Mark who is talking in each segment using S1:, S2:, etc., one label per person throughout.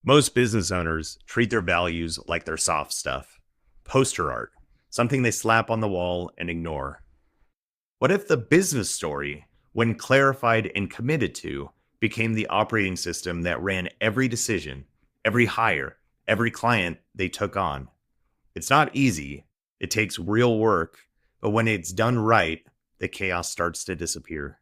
S1: Most business owners treat their values like their soft stuff, poster art, something they slap on the wall and ignore. What if the business story, when clarified and committed to, became the operating system that ran every decision, every hire, every client they took on? It's not easy, it takes real work, but when it's done right, the chaos starts to disappear.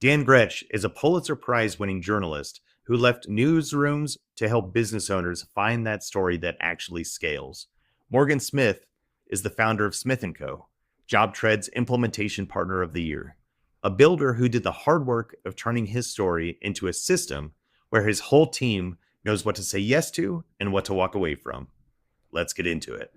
S1: Dan Grech is a Pulitzer Prize-winning journalist who left newsrooms to help business owners find that story that actually scales. Morgan Smith is the founder of Smith & Co., JobTread's implementation partner of the year, a builder who did the hard work of turning his story into a system where his whole team knows what to say yes to and what to walk away from. Let's get into it.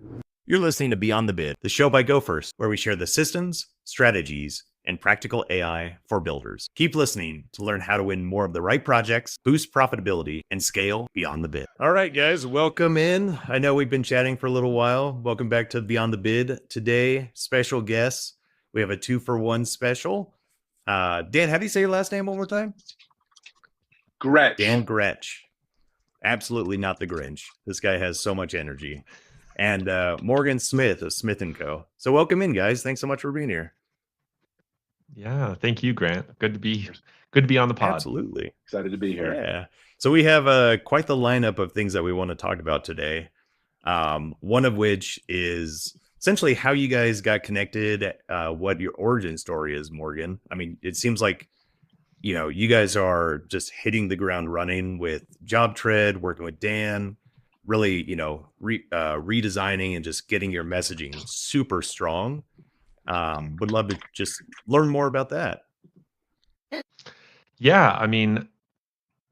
S1: You're listening to Beyond the Bid, the show by Go First, where we share the systems, strategies, and practical AI for builders. Keep listening to learn how to win more of the right projects, boost profitability, and scale beyond the bid. All right, guys, welcome in. I know we've been chatting for a little while. Welcome back to Beyond the Bid. Today, special guests. We have a 2-for-1 special. Dan, how do you say your last name one more time?
S2: Grech.
S1: Dan Grech. Absolutely not the Grinch. This guy has so much energy. And Morgan Smith of Smith & Co. So welcome in, guys. Thanks so much for being here.
S3: Yeah, thank you, Grant. Good to be on the pod.
S1: Absolutely.
S2: Excited to be here.
S1: Yeah. So we have quite the lineup of things that we want to talk about today. One of which is essentially how you guys got connected, what your origin story is, Morgan. I mean, it seems like, you guys are just hitting the ground running with JobTread, working with Dan, really, redesigning and just getting your messaging super strong. Would love to just learn more about that.
S3: Yeah, I mean,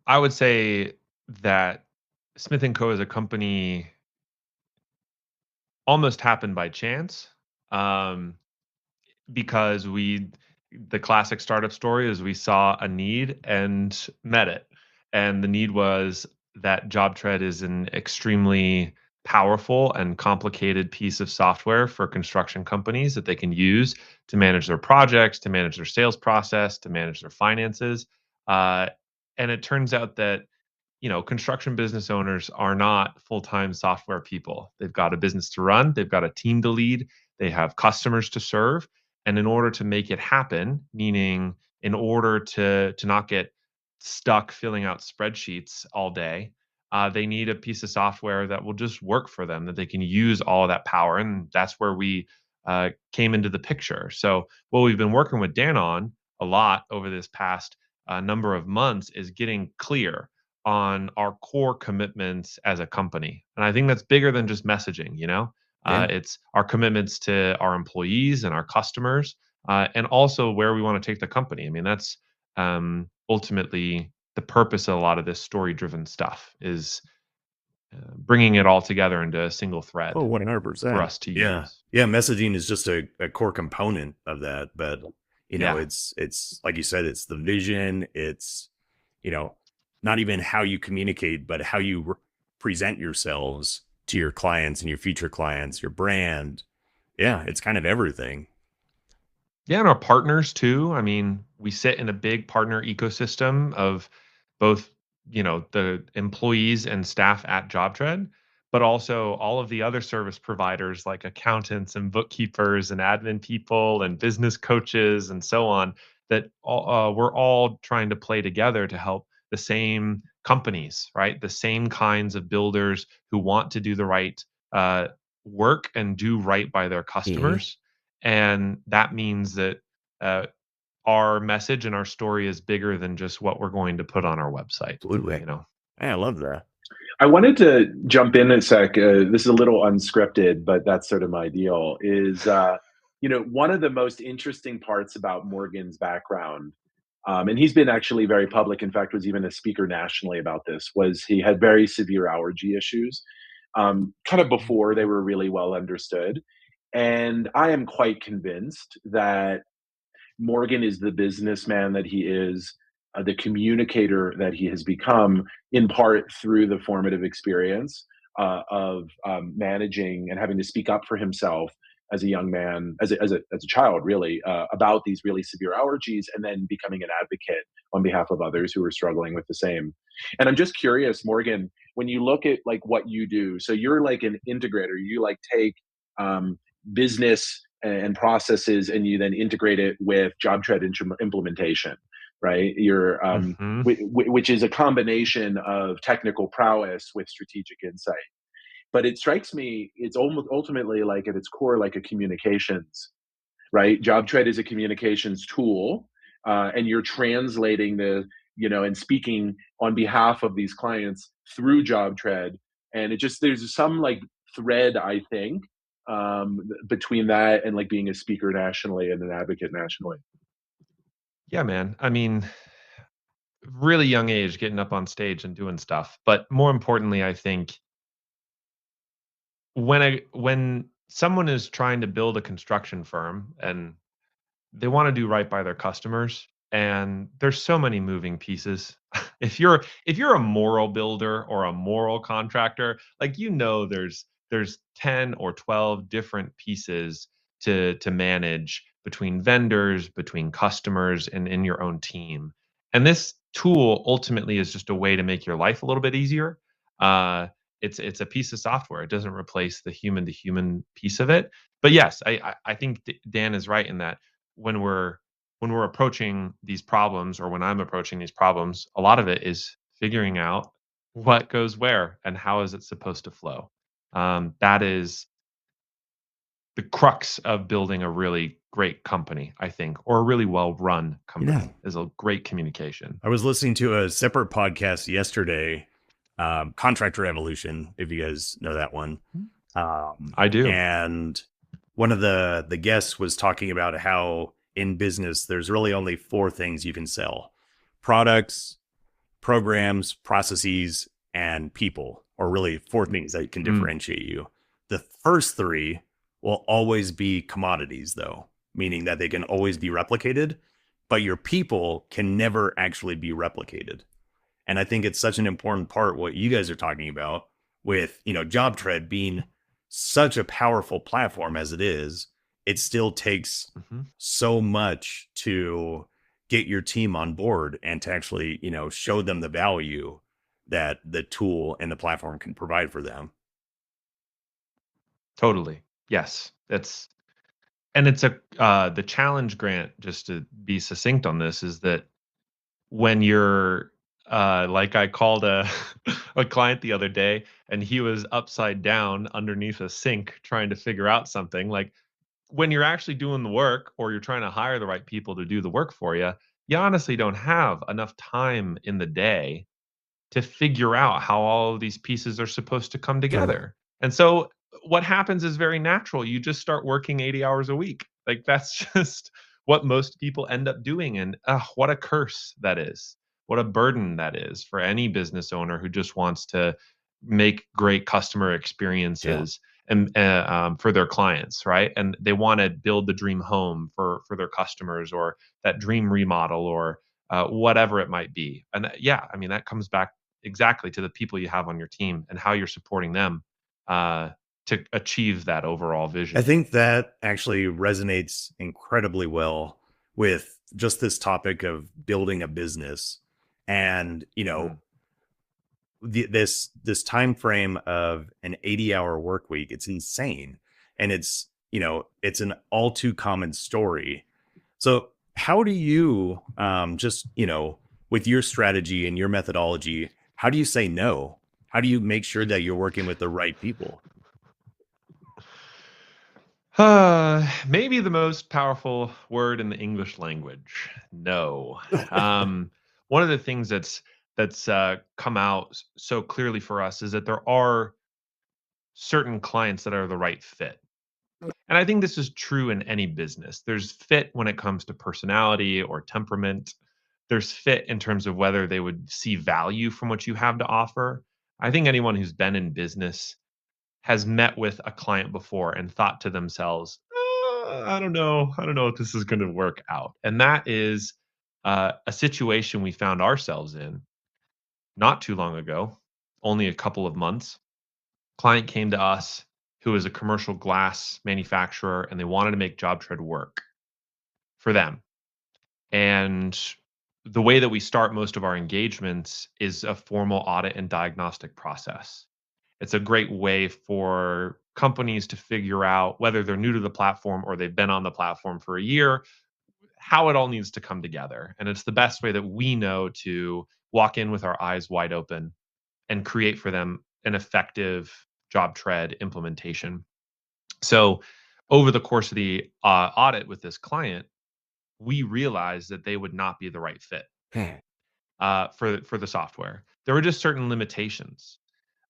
S3: I would say that Smith & Co. as a company almost happened by chance, because the classic startup story is we saw a need and met it. And the need was that JobTread is an extremely powerful and complicated piece of software for construction companies that they can use to manage their projects, to manage their sales process, to manage their finances. And it turns out that construction business owners are not full-time software people. They've got a business to run, they've got a team to lead, they have customers to serve. And in order to make it happen, meaning in order to not get stuck filling out spreadsheets all day, they need a piece of software that will just work for them, that they can use all of that power. And that's where we came into the picture. So what we've been working with Dan on a lot over this past number of months is getting clear on our core commitments as a company. And I think that's bigger than just messaging, It's our commitments to our employees and our customers, and also where we want to take the company. I mean, that's ultimately the purpose of a lot of this story-driven stuff is bringing it all together into a single thread.
S1: Oh, 100%.
S3: For us to use.
S1: Yeah, messaging is just a core component of that. But, it's like you said, it's the vision. It's, not even how you communicate, but how you present yourselves to your clients and your future clients, your brand. Yeah, it's kind of everything.
S3: Yeah, and our partners too. I mean, we sit in a big partner ecosystem of both, the employees and staff at JobTread, but also all of the other service providers like accountants and bookkeepers and admin people and business coaches and so on, that we're all trying to play together to help the same companies, right? The same kinds of builders who want to do the right work and do right by their customers. And that means that our message and our story is bigger than just what we're going to put on our website.
S1: Absolutely. Yeah, I love that.
S2: I wanted to jump in a sec. This is a little unscripted, but that's sort of my deal. Is one of the most interesting parts about Morgan's background, and he's been actually very public. In fact, was even a speaker nationally about this. Was he had very severe allergy issues, kind of before they were really well understood. And I am quite convinced that Morgan is the businessman that he is, the communicator that he has become, in part through the formative experience of managing and having to speak up for himself as a young man, as a child, really, about these really severe allergies, and then becoming an advocate on behalf of others who are struggling with the same. And I'm just curious, Morgan, when you look at like what you do, so you're like an integrator. You like take um, business and processes, and you then integrate it with JobTread implementation, right?
S3: Mhm.
S2: Which is a combination of technical prowess with strategic insight. But it strikes me, it's almost ultimately like at its core, like a communications, right? JobTread is a communications tool, and you're translating and speaking on behalf of these clients through JobTread. And there's some like thread, I think, between that and like being a speaker nationally and an advocate nationally.
S3: Yeah, man. I mean, really young age getting up on stage and doing stuff. But more importantly, I think when someone is trying to build a construction firm and they want to do right by their customers, and there's so many moving pieces. If you're a moral builder or a moral contractor, like, there's 10 or 12 different pieces to manage between vendors, between customers, and in your own team. And this tool ultimately is just a way to make your life a little bit easier. Uh it's a piece of software. It doesn't replace the human to human piece of it. But yes, I think Dan is right in that when we're approaching these problems, or when I'm approaching these problems, a lot of it is figuring out what goes where and how is it supposed to flow. That is the crux of building a really great company, I think, or a really well run
S1: Yeah.
S3: company, is a great communication.
S1: I was listening to a separate podcast yesterday, Contractor Evolution, if you guys know that one.
S3: I do.
S1: And one of the guests was talking about how in business there's really only four things you can sell: products, programs, processes, and people, or really four things that can
S3: Mm,
S1: differentiate you. The first three will always be commodities, though, meaning that they can always be replicated, but your people can never actually be replicated. And I think it's such an important part what you guys are talking about with, JobTread being such a powerful platform as it is. It still takes
S3: mhm.
S1: so much to get your team on board and to actually, show them the value that the tool and the platform can provide for them.
S3: Totally. Yes. It's the challenge grant, just to be succinct on this, is that when you're like, I called a a client the other day, and he was upside down underneath a sink trying to figure out something. Like, when you're actually doing the work, or you're trying to hire the right people to do the work for you honestly don't have enough time in the day to figure out how all of these pieces are supposed to come
S1: Totally.
S3: together. And so what happens is very natural. You just start working 80 hours a week. Like, that's just what most people end up doing. And what a curse that is. What a burden that is for any business owner who just wants to make great customer
S1: Yeah.
S3: experiences and for their clients, right? And they want to build the dream home for their customers, or that dream remodel, or whatever it might be. And yeah, I mean, that comes back exactly to the people you have on your team and how you're supporting them uh, to achieve that overall
S1: I
S3: vision.
S1: think that actually resonates incredibly well with just this topic of building a business. And,
S3: Mm,
S1: this time frame of an 80-hour work week, it's insane. And it's an all too common story. So how do you just with your strategy and your methodology, how do you say no? How do you make sure that you're working with the right people?
S3: maybe the most powerful word in the English language. No. Um, One of the things that's come out so clearly for us is that there are certain clients that are the right fit. And I think this is true in any business. There's fit when it comes to personality or temperament. There's fit in terms of whether they would see value from what you have to offer. I think anyone who's been in business has met with a client before and thought to themselves, I don't know. I don't know if this is going to work out." And that is a situation we found ourselves in not too long ago, only a couple of months. Client came to us who is a commercial glass manufacturer, and they wanted to make JobTread work for them. And the way that we start most of our engagements is a formal audit and diagnostic process. It's a great way for companies to figure out whether they're new to the platform or they've been on the platform for a year, how it all needs to come together. And it's the best way that we know to walk in with our eyes wide open and create for them an effective JobTread implementation. So, over the course of the audit with this client, we realized that they would not be the right fit for the software. There were just certain limitations.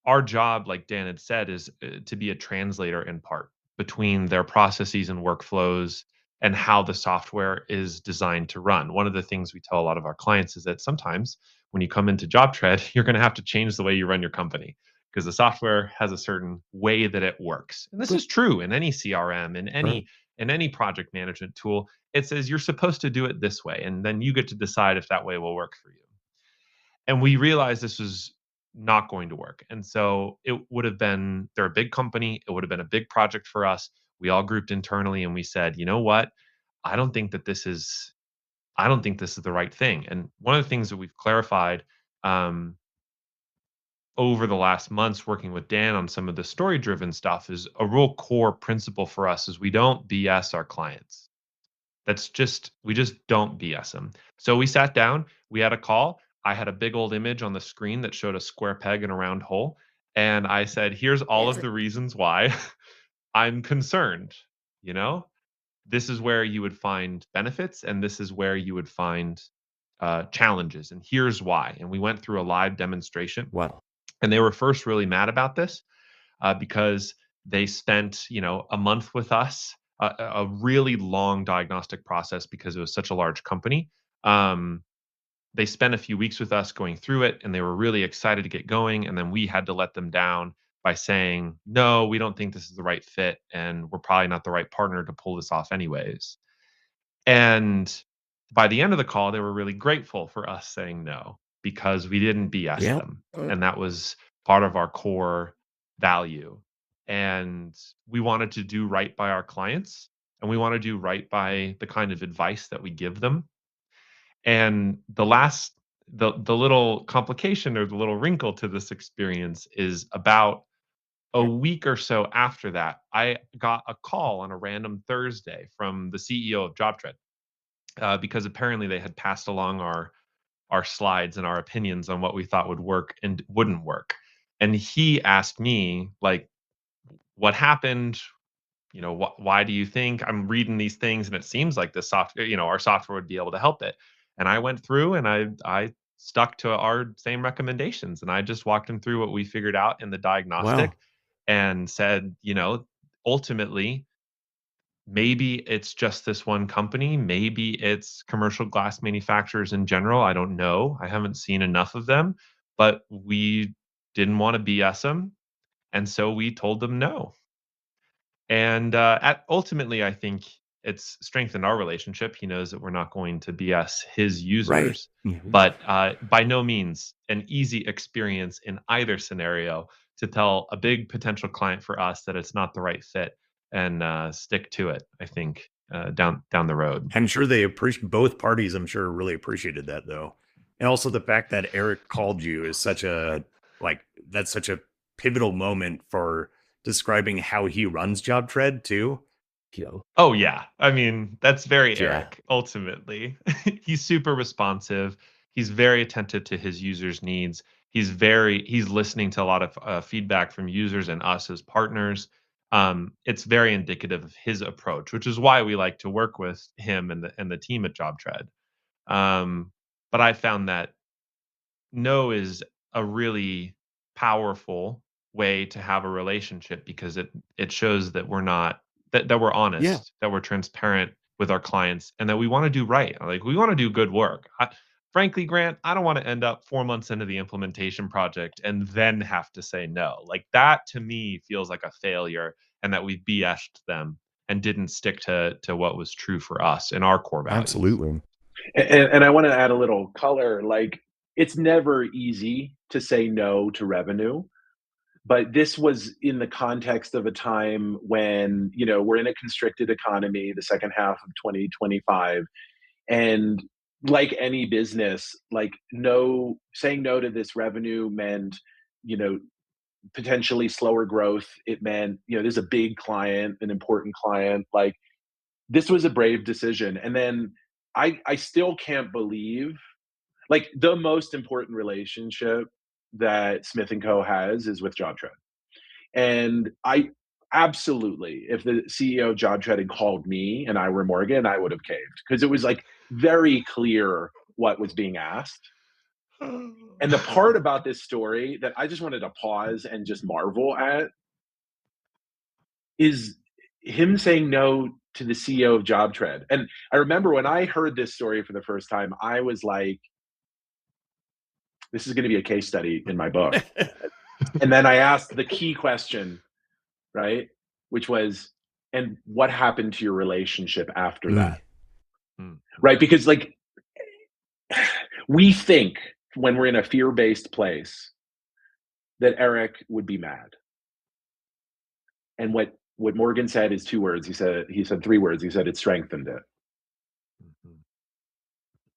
S3: Our job, like Dan had said, is to be a translator in part between their processes and workflows and how the software is designed to run. One of the things we tell a lot of our clients is that sometimes when you come into JobTread, you're going to have to change the way you run your company because the software has a certain way that it works. And this is true in any CRM, in any project management tool. It says you're supposed to do it this way, and then you get to decide if that way will work for you. And we realized this was not going to work. And so it would have been, they're a big company. It would have been a big project for us. We all grouped internally and we said, you know what? I don't think that this is, I don't think this is the right thing. And one of the things that we've clarified um, over the last months working with Dan on some of the story driven stuff is a real core principle for us is we don't BS our clients. That's just we just don't BS them. So we sat down, we had a call. I had a big old image on the screen that showed a square peg in a round hole, and I said, "Here's all of the reasons why I'm concerned, you know? This is where you would find benefits and this is where you would find challenges, and here's why." And we went through a live demonstration,
S1: Wow.
S3: and they were first really mad about this because they spent, a month with us, a really long diagnostic process because it was such a large company. Um, they spent a few weeks with us going through it, and they were really excited to get going. And then we had to let them down by saying, "No, we don't think this is the right fit, and we're probably not the right partner to pull this off, anyways." And by the end of the call, they were really grateful for us saying no because we didn't BS
S1: Yeah.
S3: them. And that was part of our core value. And we wanted to do right by our clients and we want to do right by the kind of advice that we give them. And the little complication or the little wrinkle to this experience is about a week or so after that, I got a call on a random Thursday from the CEO of JobTread because apparently they had passed along our slides and our opinions on what we thought would work and wouldn't work. And he asked me like, "What happened? Why do you think I'm reading these things and it seems like this software, our software would be able to help it?" And I went through and I stuck to our same recommendations and I just walked him through what we figured out in the
S1: Wow.
S3: diagnostic and said, ultimately maybe it's just this one company. Maybe it's commercial glass manufacturers in general. I don't know. I haven't seen enough of them, but we didn't want to BS them. And so we told them no. And ultimately, I think it's strengthened our relationship. He knows that we're not going to BS his
S1: Right.
S3: users,
S1: Mhm.
S3: but by no means an easy experience in either scenario to tell a big potential client for us that it's not the right fit and stick to it. I think down the road.
S1: I'm sure they appreciate both parties. I'm sure really appreciated that though. And also the fact that Eric called you is such a that's such a pivotal moment for describing how he runs JobTread too.
S3: Oh yeah. I mean, that's very
S1: Yeah.
S3: Eric, ultimately. He's super responsive. He's very attentive to his users' needs. He's listening to a lot of feedback from users and us as partners. It's very indicative of his approach, which is why we like to work with him and the team at JobTread. But I found that no is a really powerful way to have a relationship because it shows that we're not that we're
S1: Yeah.
S3: honest, that we're transparent with our clients, and that we want to do right. Like we want to do good work. Frankly, Grant, I don't want to end up 4 months into the implementation project and then have to say no. Like that to me feels like a failure, and that we BS'd them and didn't stick to what was true for us and our core values.
S1: Absolutely.
S2: And I want to add a little color. Like, it's never easy to say no to revenue, but this was in the context of a time when we're in a constricted economy, the second half of 2025, and like any business, like saying no to this revenue meant, you know, potentially slower growth. It meant, you know, there's a big client, an important client. Like this was a brave decision. And then I still can't believe, like, the most important relationship that Smith and Co has is with JobTread. And I absolutely, if the CEO of JobTread had called me and I were Morgan, I would have caved because it was like very clear what was being asked. And the part about this story that I just wanted to pause and just marvel at is him saying no to the CEO of JobTread. And I remember when I heard this story for the first time, I was like, this is going to be a case study in my book. And then I asked the key question, right? Which was, and what happened to your relationship after that? Right? Because, like, we think when we're in a fear based place that Eric would be mad. And what Morgan said is two words. He said three words. He said it strengthened it.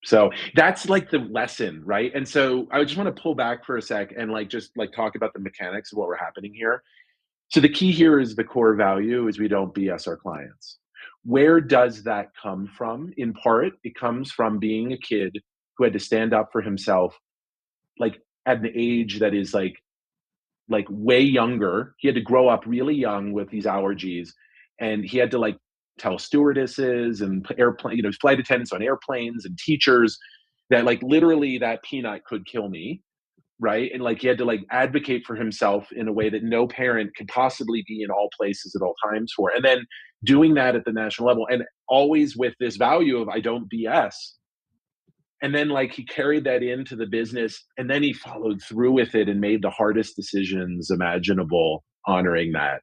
S2: So that's like the lesson, right? And so I just want to pull back for a sec and like just like talk about the mechanics of what we're happening here. So the key here is the core value is we don't BS our clients. Where does that come from? In part, it comes from being a kid who had to stand up for himself, like at an age that is like way younger. He had to grow up really young with these allergies, and he had to like tell stewardesses and airplane, you know, flight attendants on airplanes and teachers that like literally that peanut could kill me, right? And like he had to like advocate for himself in a way that no parent could possibly be in all places at all times for. And then doing that at the national level and always with this value of I don't BS. And then like he carried that into the business and then he followed through with it and made the hardest decisions imaginable honoring that.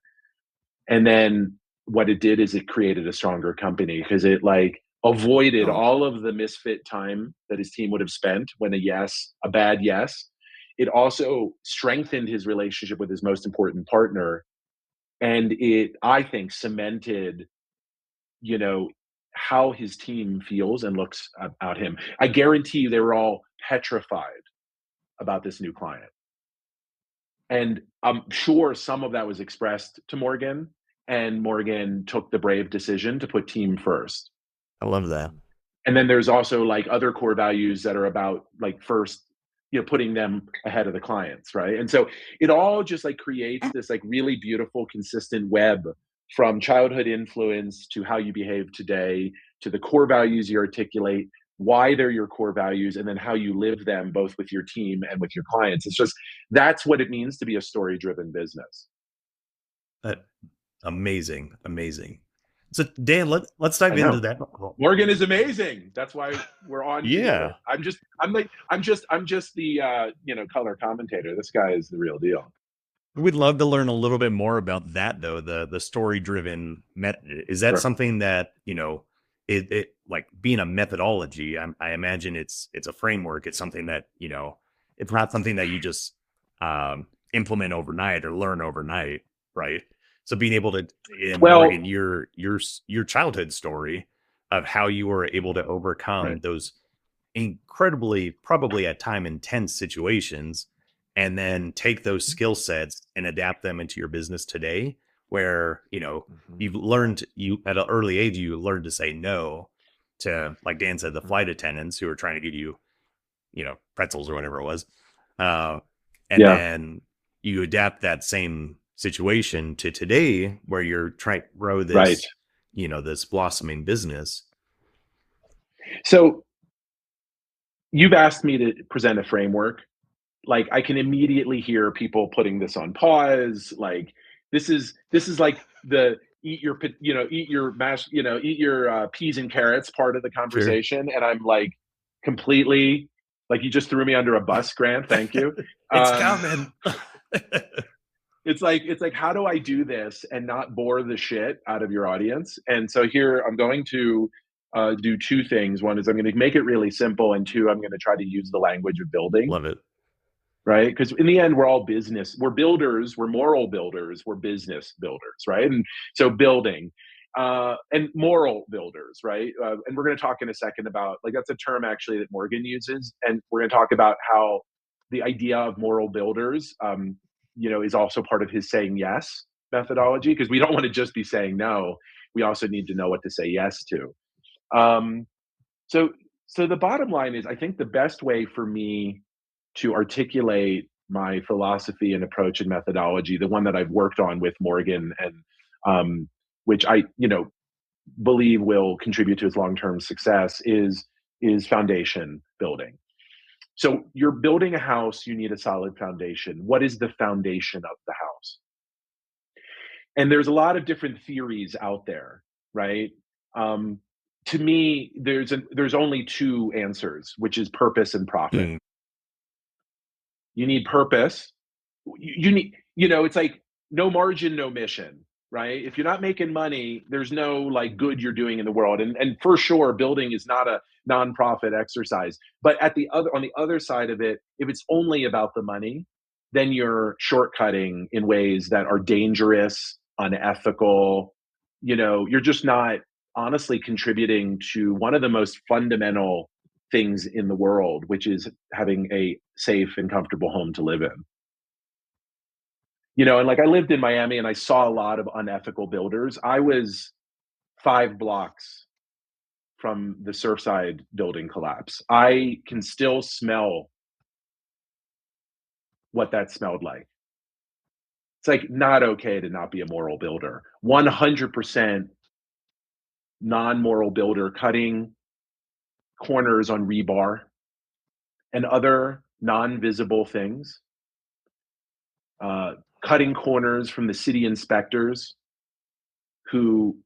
S2: And then what it did is it created a stronger company because it like avoided all of the misfit time that his team would have spent when a bad yes. It also strengthened his relationship with his most important partner. And it, I think, cemented, you know, how his team feels and looks about him. I guarantee you they were all petrified about this new client. And I'm sure some of that was expressed to Morgan, and Morgan took the brave decision to put team first.
S1: I love that.
S2: And then there's also like other core values that are about like first, you know, putting them ahead of the clients, right? And so it all just like creates this like really beautiful, consistent web from childhood influence to how you behave today to the core values you articulate, why they're your core values, and then how you live them both with your team and with your clients. It's just that's what it means to be a story-driven business.
S1: Amazing, amazing. So Dan, let's dive into that.
S2: Morgan is amazing. That's why we're on.
S1: Yeah,
S2: I'm just the you know, color commentator. This guy is the real deal.
S1: We'd love to learn a little bit more about that, though. The story driven method, is that something that, you know, it like being a methodology? I imagine it's a framework. It's something that, you know, it's not something that you just implement overnight or learn overnight, right? So being able to, Morgan, your childhood story of how you were able to overcome those incredibly, probably at time intense situations, and then take those skill sets and adapt them into your business today, where, you know, you've learned, you at an early age, you learned to say no to, like Dan said, the flight attendants who are trying to give you, you know, pretzels or whatever it was. Then you adapt that same situation to today where you're trying to grow this, you know, this blossoming business.
S2: So you've asked me to present a framework. Like I can immediately hear people putting this on pause. Like this is like the eat your peas and carrots part of the conversation. Sure. And I'm like completely like, you just threw me under a bus, Grant. Thank you.
S1: It's coming.
S2: It's like, how do I do this and not bore the shit out of your audience? And so here I'm going to do two things. One is I'm going to make it really simple. And two, I'm going to try to use the language of building.
S1: Love it.
S2: Right? Because in the end, we're all business. We're builders. We're moral builders. We're business builders. Right? And so building. and moral builders, right? And we're going to talk in a second about, like, that's a term actually that Morgan uses, and we're going to talk about how the idea of moral builders, is also part of his saying yes methodology, because we don't want to just be saying no. We also need to know what to say yes to. Um, so, so the bottom line is, I think the best way for me to articulate my philosophy and approach and methodology, the one that I've worked on with Morgan, and which I, believe will contribute to his long-term success, is foundation building. So you're building a house, you need a solid foundation. What is the foundation of the house? And there's a lot of different theories out there, right? Um, to me, there's only two answers, which is purpose and profit.
S1: Mm.
S2: You need purpose. You need, it's like no margin, no mission, right? If you're not making money, there's no like good you're doing in the world. And for sure, building is not a nonprofit exercise. But on the other side of it, if it's only about the money, then you're shortcutting in ways that are dangerous, unethical. You're just not honestly contributing to one of the most fundamental things in the world, which is having a safe and comfortable home to live in. And like, I lived in Miami and I saw a lot of unethical builders. I was 5 blocks from the Surfside building collapse. I can still smell what that smelled like. It's like not okay to not be a moral builder. 100% non-moral builder, cutting corners on rebar and other non-visible things, cutting corners from the city inspectors who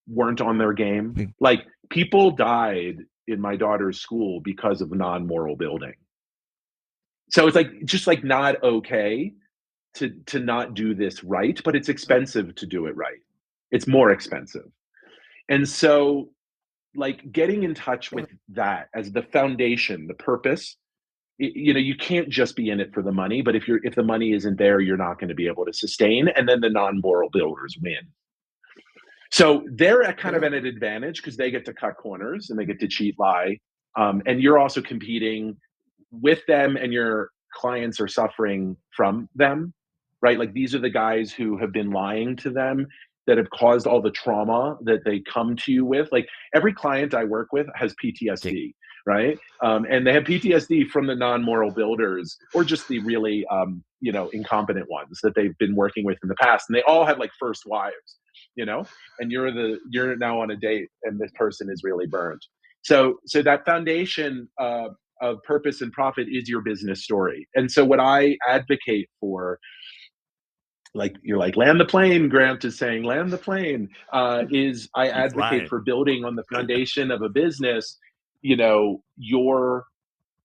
S2: weren't on their game. Like, people died in my daughter's school because of non-moral building. So it's like, just like, not okay to not do this right, but it's expensive to do it right. It's more expensive. And so, like, getting in touch with that as the foundation, the purpose, you can't just be in it for the money, but if the money isn't there, you're not going to be able to sustain, and then the non-moral builders win. So they're at kind of at an advantage because they get to cut corners and they get to cheat, lie, and you're also competing with them, and your clients are suffering from them, right? Like, these are the guys who have been lying to them, that have caused all the trauma that they come to you with. Like, every client I work with has PTSD, right? And they have PTSD from the non-moral builders, or just the really, incompetent ones that they've been working with in the past. And they all have like first wives, and you're now on a date and this person is really burned. So that foundation of purpose and profit is your business story. And so what I advocate for, like, you're like, land the plane, Grant is saying, land the plane, is I advocate for building on the foundation of a business, your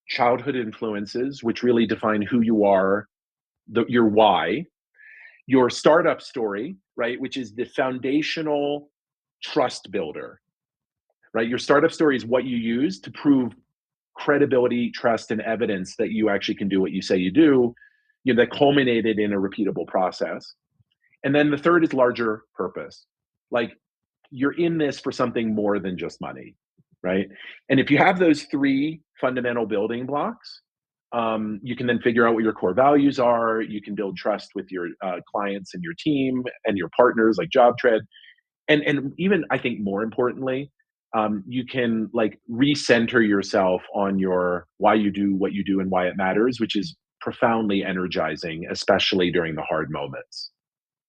S2: childhood influences, which really define who you are, your why, your startup story, right, which is the foundational trust builder, right? Your startup story is what you use to prove credibility, trust, and evidence that you actually can do what you say you do, that culminated in a repeatable process. And then the third is larger purpose. Like, you're in this for something more than just money, right? And if you have those three fundamental building blocks, you can then figure out what your core values are. You can build trust with your clients and your team and your partners, like JobTread. And even, I think, more importantly, you can like recenter yourself on your why you do what you do and why it matters, which is profoundly energizing, especially during the hard moments.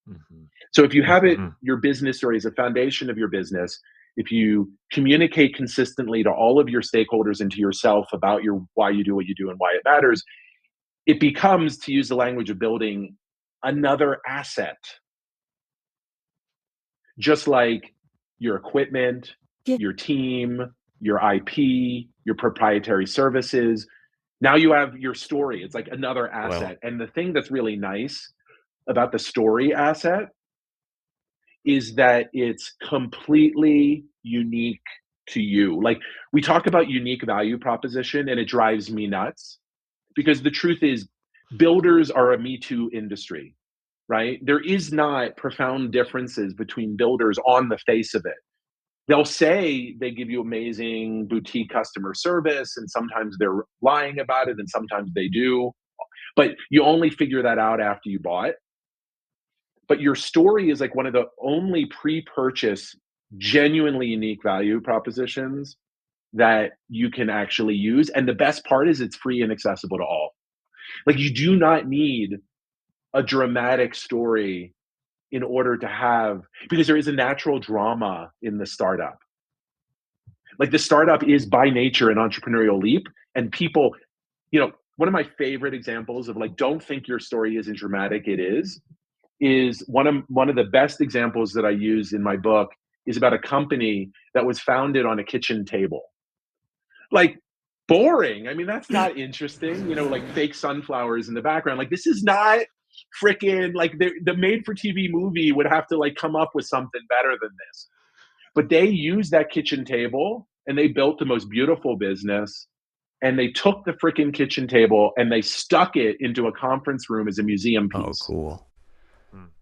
S2: Mm-hmm. So if you have it, your business story is a foundation of your business. If you communicate consistently to all of your stakeholders and to yourself about your why you do what you do and why it matters, it becomes, to use the language of building, another asset. Just like your equipment, your team, your IP, your proprietary services. Now you have your story. It's like another asset. Well, and the thing that's really nice about the story asset is that it's completely unique to you. Like, we talk about unique value proposition, and it drives me nuts, because the truth is, builders are a Me Too industry. right? There is not profound differences between builders on the face of it. They'll say they give you amazing boutique customer service, and sometimes they're lying about it, and sometimes they do. But you only figure that out after you bought. But your story is like one of the only pre-purchase, genuinely unique value propositions that you can actually use. And the best part is it's free and accessible to all. Like, you do not need a dramatic story in order to have, because there is a natural drama in the startup. Like, the startup is by nature an entrepreneurial leap, and people, one of my favorite examples of like, don't think your story isn't dramatic. It is one of the best examples that I use in my book is about a company that was founded on a kitchen table. Like, boring. I mean, that's not interesting. Like fake sunflowers in the background. Like, this is not freaking like the made for TV movie would have to like come up with something better than this. But they used that kitchen table and they built the most beautiful business. And they took the freaking kitchen table and they stuck it into a conference room as a museum piece.
S1: Oh, cool.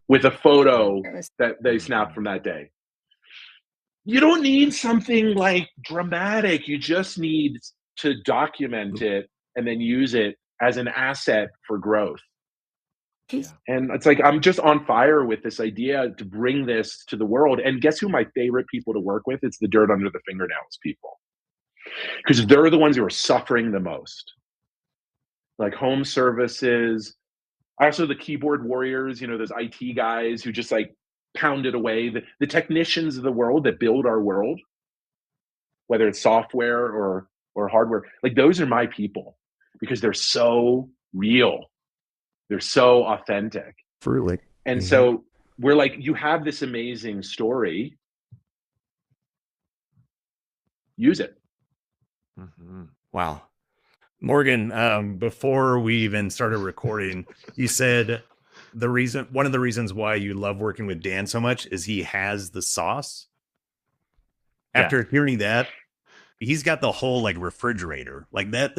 S2: With a photo that they snapped from that day. You don't need something like dramatic. You just need to document it and then use it as an asset for growth. And it's like, I'm just on fire with this idea to bring this to the world. And guess who my favorite people to work with? It's the dirt under the fingernails people. Because they're the ones who are suffering the most. Like home services, also the keyboard warriors, those IT guys who just like pounded away, the technicians of the world that build our world, whether it's software or hardware. Like, those are my people because they're so real. They're so authentic.
S1: Truly.
S2: And so we're like, you have this amazing story. Use it.
S1: Mm-hmm. Wow. Morgan, before we even started recording, you said one of the reasons why you love working with Dan so much is he has the sauce. After hearing that, he's got the whole like refrigerator like that.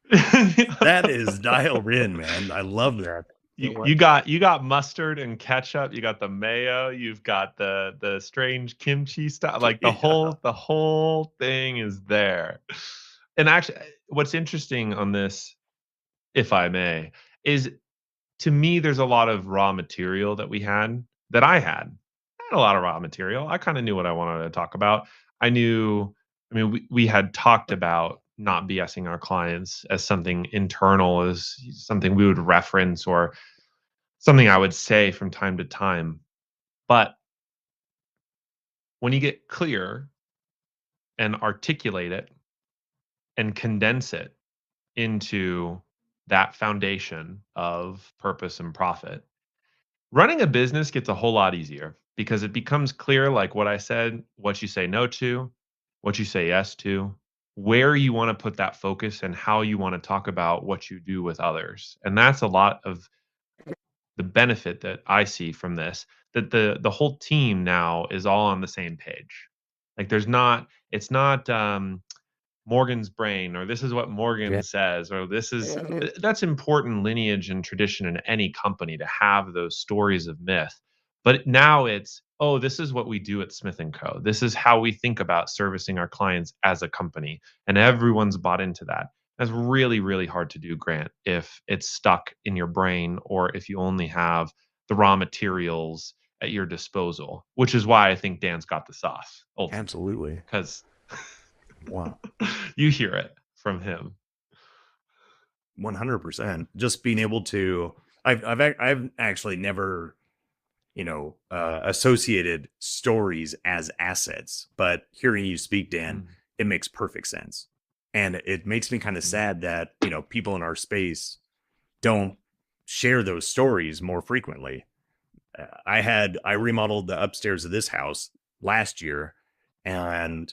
S1: That is dialed in, man. I love that.
S3: You got mustard and ketchup. You got the mayo. You've got the strange kimchi stuff. Like the whole thing is there. And actually, what's interesting on this, if I may, is to me there's a lot of raw material that I had a lot of raw material. I kind of knew what I wanted to talk about. We had talked about not BSing our clients as something internal, as something we would reference or something I would say from time to time. But when you get clear and articulate it and condense it into that foundation of purpose and profit, running a business gets a whole lot easier because it becomes clear, like what I said, what you say no to, what you say yes to, where you want to put that focus and how you want to talk about what you do with others. And that's a lot of the benefit that I see from this, that the whole team now is all on the same page. Like it's not Morgan's brain, or this is what Morgan says, or that's important lineage and tradition in any company to have those stories of myth. But now it's, this is what we do at Smith & Co. This is how we think about servicing our clients as a company. And everyone's bought into that. That's really, really hard to do, Grant, if it's stuck in your brain or if you only have the raw materials at your disposal, which is why I think Dan's got the sauce.
S1: Absolutely.
S3: Because
S1: wow,
S3: you hear it from him.
S1: 100%. Just being able to, I've actually never, associated stories as assets, but hearing you speak, Dan, it makes perfect sense. And it makes me kind of sad that, people in our space don't share those stories more frequently. I remodeled the upstairs of this house last year, and,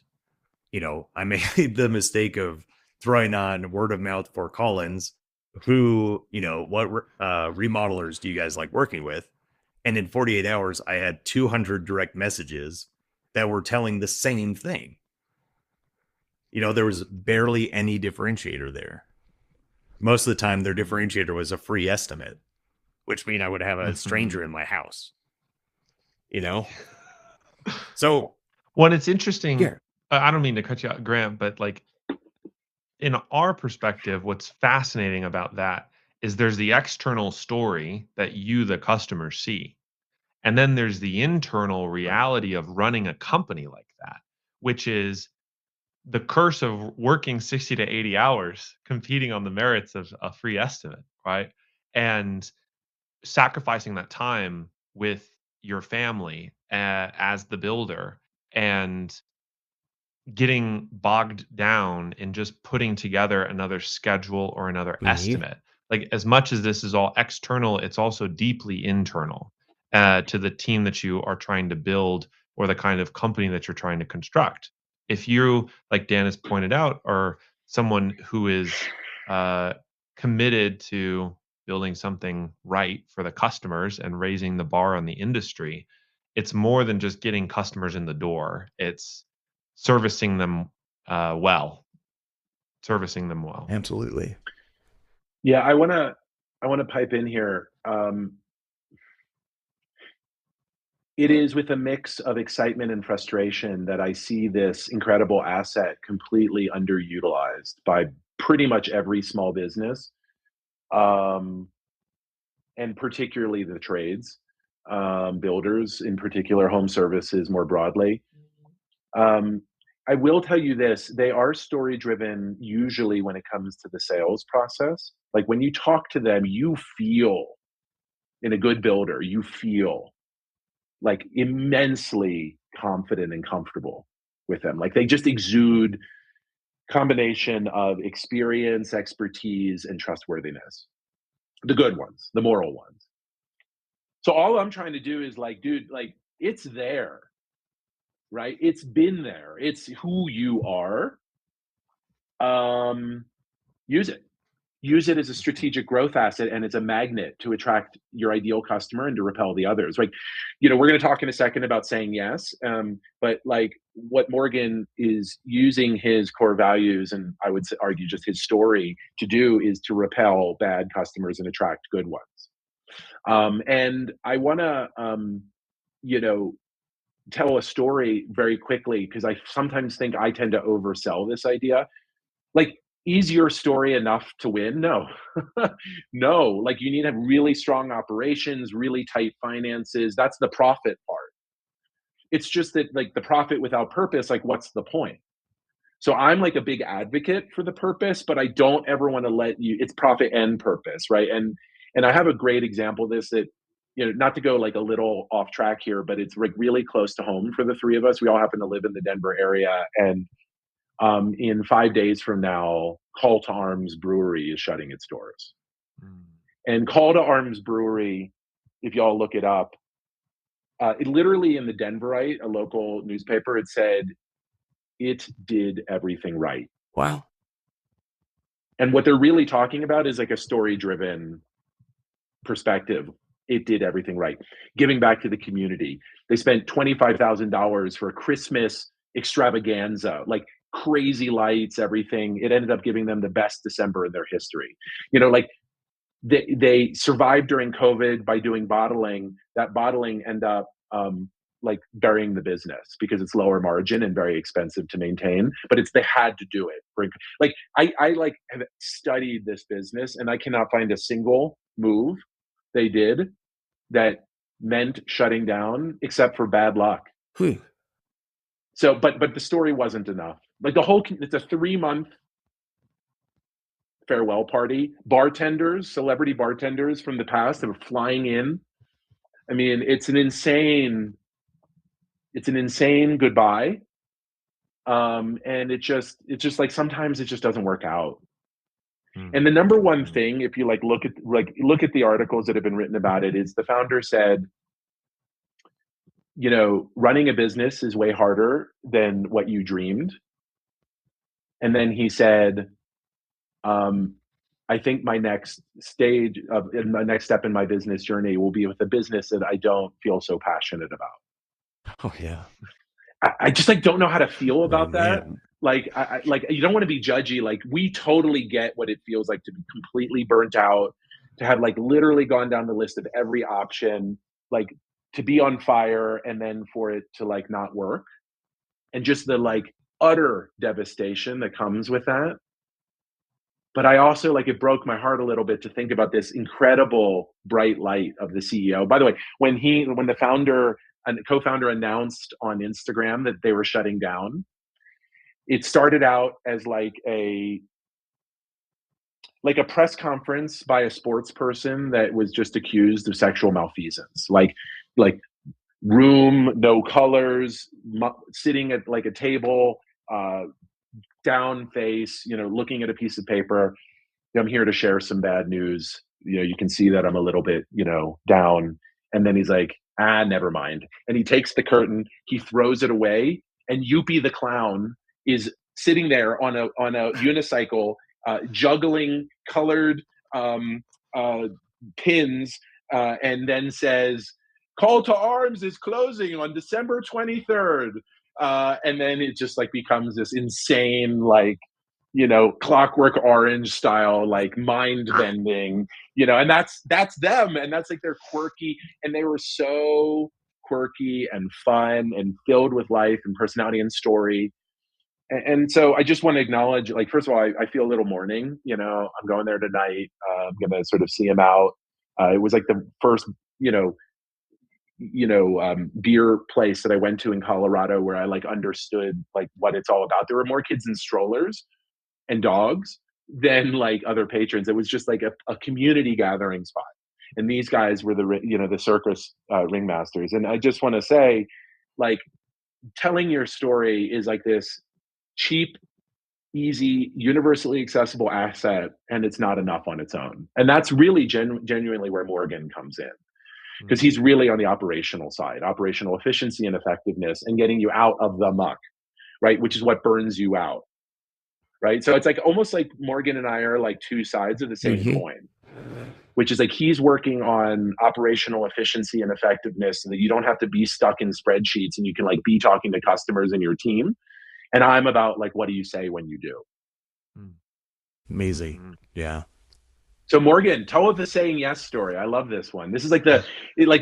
S1: I made the mistake of throwing on word of mouth for Collins, who, what remodelers do you guys like working with? And in 48 hours, I had 200 direct messages that were telling the same thing. There was barely any differentiator there. Most of the time, their differentiator was a free estimate. which mean I would have a stranger in my house. You know?
S3: So when it's interesting,
S1: yeah.
S3: I don't mean to cut you out, Grant, but like in our perspective, what's fascinating about that is there's the external story that you, the customer, see. And then there's the internal reality of running a company like that, which is the curse of working 60 to 80 hours competing on the merits of a free estimate, right? And sacrificing that time with your family as the builder and getting bogged down in just putting together another schedule or another estimate. Like as much as this is all external, it's also deeply internal to the team that you are trying to build or the kind of company that you're trying to construct. If you, like Dan has pointed out, are someone who is committed to building something right for the customers and raising the bar on the industry, it's more than just getting customers in the door. It's servicing them well, servicing them well.
S1: Absolutely.
S2: Yeah, I wanna pipe in here. It is with a mix of excitement and frustration that I see this incredible asset completely underutilized by pretty much every small business, um, and particularly the trades, builders, in particular, home services more broadly. Um, I will tell you this, they are story driven usually when it comes to the sales process. Like when you talk to them, you feel in a good builder, you feel like immensely confident and comfortable with them. Like they just exude combination of experience, expertise, and trustworthiness. The good ones, the moral ones. So all I'm trying to do is like, dude, like it's there, right? It's been there. It's who you are. Um, use it. Use it as a strategic growth asset and as a magnet to attract your ideal customer and to repel the others. Like, we're going to talk in a second about saying yes, but like what Morgan is using his core values and I would argue just his story to do is to repel bad customers and attract good ones. And I want to, you know, tell a story very quickly because I sometimes think I tend to oversell this idea. Like, is your story enough to win? No. No, like you need to have really strong operations, really tight finances. That's the profit part. It's just that like the profit without purpose, like what's the point? So I'm like a big advocate for the purpose, but I don't ever want to let you it's profit and purpose, right? And I have a great example of this that not to go like a little off track here, but it's like really close to home for the three of us. We all happen to live in the Denver area and in 5 days from now, Call to Arms Brewery is shutting its doors.
S3: Mm.
S2: And Call to Arms Brewery, if y'all look it up, it literally in the Denverite, a local newspaper, it said, it did everything right.
S1: Wow.
S2: And what they're really talking about is like a story driven perspective. It did everything right. Giving back to the community. They spent $25,000 for a Christmas extravaganza, like crazy lights, everything. It ended up giving them the best December in their history. Like they survived during COVID by doing bottling. That bottling ended up like burying the business because it's lower margin and very expensive to maintain. But they had to do it. Like I like have studied this business and I cannot find a single move they did that meant shutting down except for bad luck. So, but the story wasn't enough. Like it's a 3-month farewell party. Bartenders, celebrity bartenders from the past that were flying in. I mean, it's an insane goodbye. And it's just like sometimes it just doesn't work out. And the number one thing, if you look at the articles that have been written about it, is the founder said, running a business is way harder than what you dreamed. And then he said, I think my next step in my business journey will be with a business that I don't feel so passionate about.
S1: Oh yeah.
S2: I just don't know how to feel about that.
S1: Man.
S2: Like, you don't want to be judgy. Like, we totally get what it feels like to be completely burnt out, to have like literally gone down the list of every option, like to be on fire and then for it to like not work, and just the like utter devastation that comes with that. But I also like, it broke my heart a little bit to think about this incredible bright light of the CEO. By the way, when the founder and co-founder announced on Instagram that they were shutting down, it started out as like a press conference by a sports person that was just accused of sexual malfeasance. Like room, no colors, sitting at like a table, down face, looking at a piece of paper. I'm here to share some bad news. You can see that I'm a little bit, down. And then he's like, never mind. And he takes the curtain, he throws it away, and Youpie the clown is sitting there on a unicycle, juggling colored uh, pins, and then says, "Call to arms is closing on December 23rd." And then it just like becomes this insane, like, Clockwork Orange style, like mind bending, and that's them. And that's like, they're quirky, and they were so quirky and fun and filled with life and personality and story. And so I just want to acknowledge, like, first of all, I feel a little mourning, I'm going there tonight. I'm going to sort of see him out. It was like the first, beer place that I went to in Colorado where I like understood like what it's all about. There were more kids in strollers and dogs than like other patrons. It was just like a community gathering spot. And these guys were the circus ringmasters. And I just want to say, like, telling your story is like this cheap, easy, universally accessible asset, and it's not enough on its own. And that's really genuinely where Morgan comes in, because he's really on the operational side, operational efficiency and effectiveness, and getting you out of the muck, right? Which is what burns you out. Right. So it's like almost like Morgan and I are like two sides of the same coin, which is like he's working on operational efficiency and effectiveness so that you don't have to be stuck in spreadsheets and you can like be talking to customers in your team. And I'm about like, what do you say when you do?
S1: Amazing. Yeah.
S2: So Morgan, tell us the saying yes story. I love this one. This is like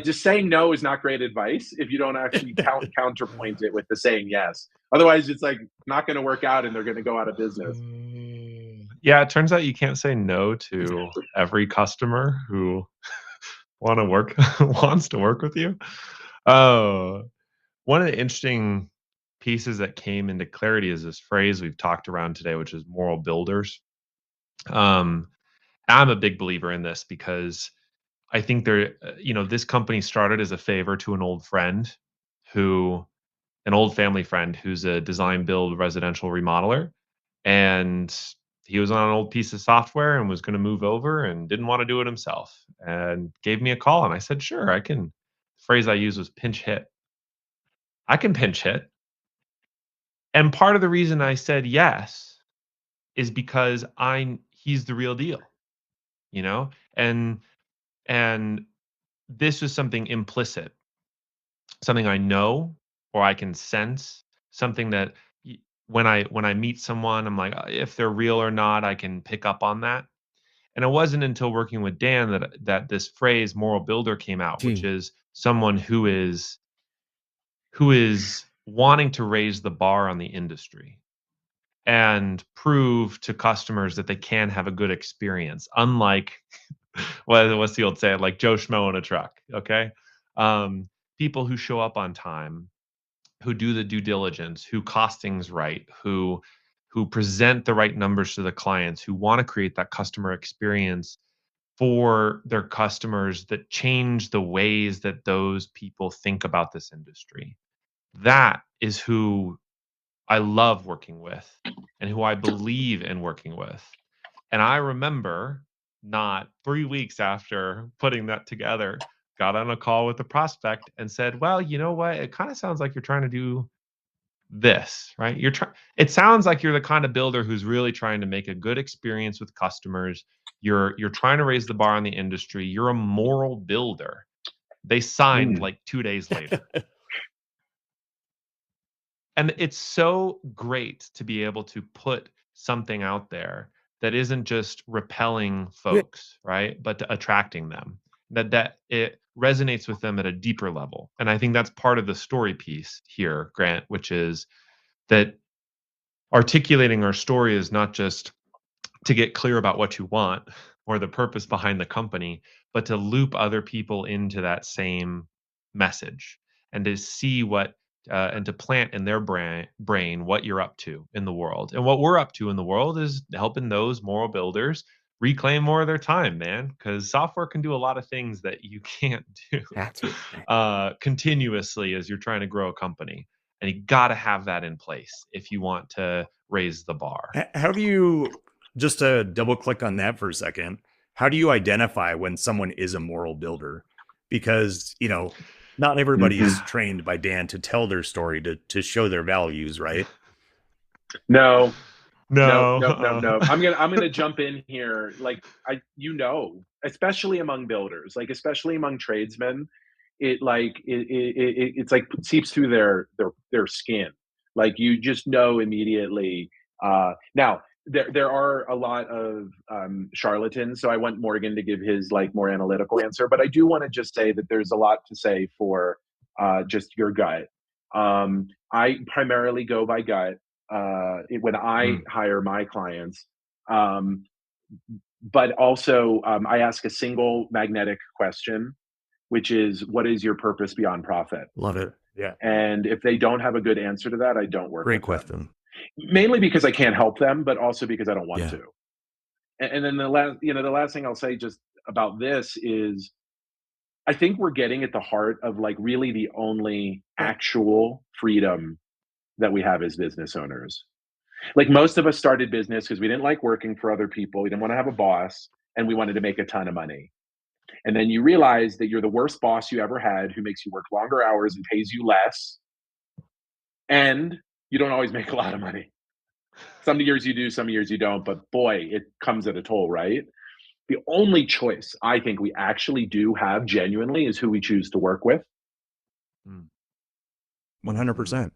S2: just saying no is not great advice if you don't actually counterpoint it with the saying yes. Otherwise, it's like not going to work out and they're going to go out of business.
S3: Yeah, it turns out you can't say no to every customer who wants to work with you. Oh, one of the interesting pieces that came into clarity is this phrase we've talked around today, which is moral builders. I'm a big believer in this because I think this company started as a favor to an old family friend who's a design build residential remodeler. And he was on an old piece of software and was going to move over and didn't want to do it himself and gave me a call. And I said, sure, I can. The phrase I used was pinch hit. I can pinch hit. And part of the reason I said yes is because he's the real deal, you know? And this was something implicit, something I know or I can sense, something that when I meet someone, I'm like, if they're real or not, I can pick up on that. And it wasn't until working with Dan that this phrase moral builder came out, which is someone who is wanting to raise the bar on the industry and prove to customers that they can have a good experience, unlike what's the old saying, like Joe Schmo in a truck. Okay. People who show up on time, who do the due diligence, who cost things right, who present the right numbers to the clients, who want to create that customer experience for their customers that change the ways that those people think about this industry. That is who I love working with and who I believe in working with. And I remember not 3 weeks after putting that together, got on a call with the prospect and said, well, you know what? It kind of sounds like you're trying to do this, right? It sounds like you're the kind of builder who's really trying to make a good experience with customers. You're trying to raise the bar on the industry. You're a moral builder. They signed like 2 days later. And it's so great to be able to put something out there that isn't just repelling folks, right? But attracting them. That it resonates with them at a deeper level. And I think that's part of the story piece here, Grant, which is that articulating our story is not just to get clear about what you want or the purpose behind the company, but to loop other people into that same message and to see what and to plant in their brain what you're up to in the world. And what we're up to in the world is helping those moral builders reclaim more of their time, man, because software can do a lot of things that you can't do
S1: Absolutely.
S3: continuously as you're trying to grow a company. And you got to have that in place if you want to raise the bar.
S1: How do you, just to double click on that for a second, how do you identify when someone is a moral builder? Because, not everybody is trained by Dan to tell their story, to show their values, right?
S2: No.
S3: No.
S2: I'm gonna jump in here. Like, especially among builders, like especially among tradesmen, it's like seeps through their skin. Like, you just know immediately. Now there are a lot of charlatans, so I want Morgan to give his like more analytical answer, but I do want to just say that there's a lot to say for just your gut. I primarily go by gut when I hire my clients. But also, I ask a single magnetic question, which is, what is your purpose beyond profit?
S1: Love it. Yeah.
S2: And if they don't have a good answer to that, I don't work
S1: Great
S2: with
S1: question.
S2: them. Mainly because I can't help them, but also because I don't want to. And then the last thing I'll say just about this is, I think we're getting at the heart of like really the only actual freedom that we have as business owners. Like, most of us started business because we didn't like working for other people. We didn't want to have a boss, and we wanted to make a ton of money. And then you realize that you're the worst boss you ever had, who makes you work longer hours and pays you less. And you don't always make a lot of money. Some years you do, some years you don't, but boy, it comes at a toll, right? The only choice I think we actually do have genuinely is who we choose to work with.
S1: 100%.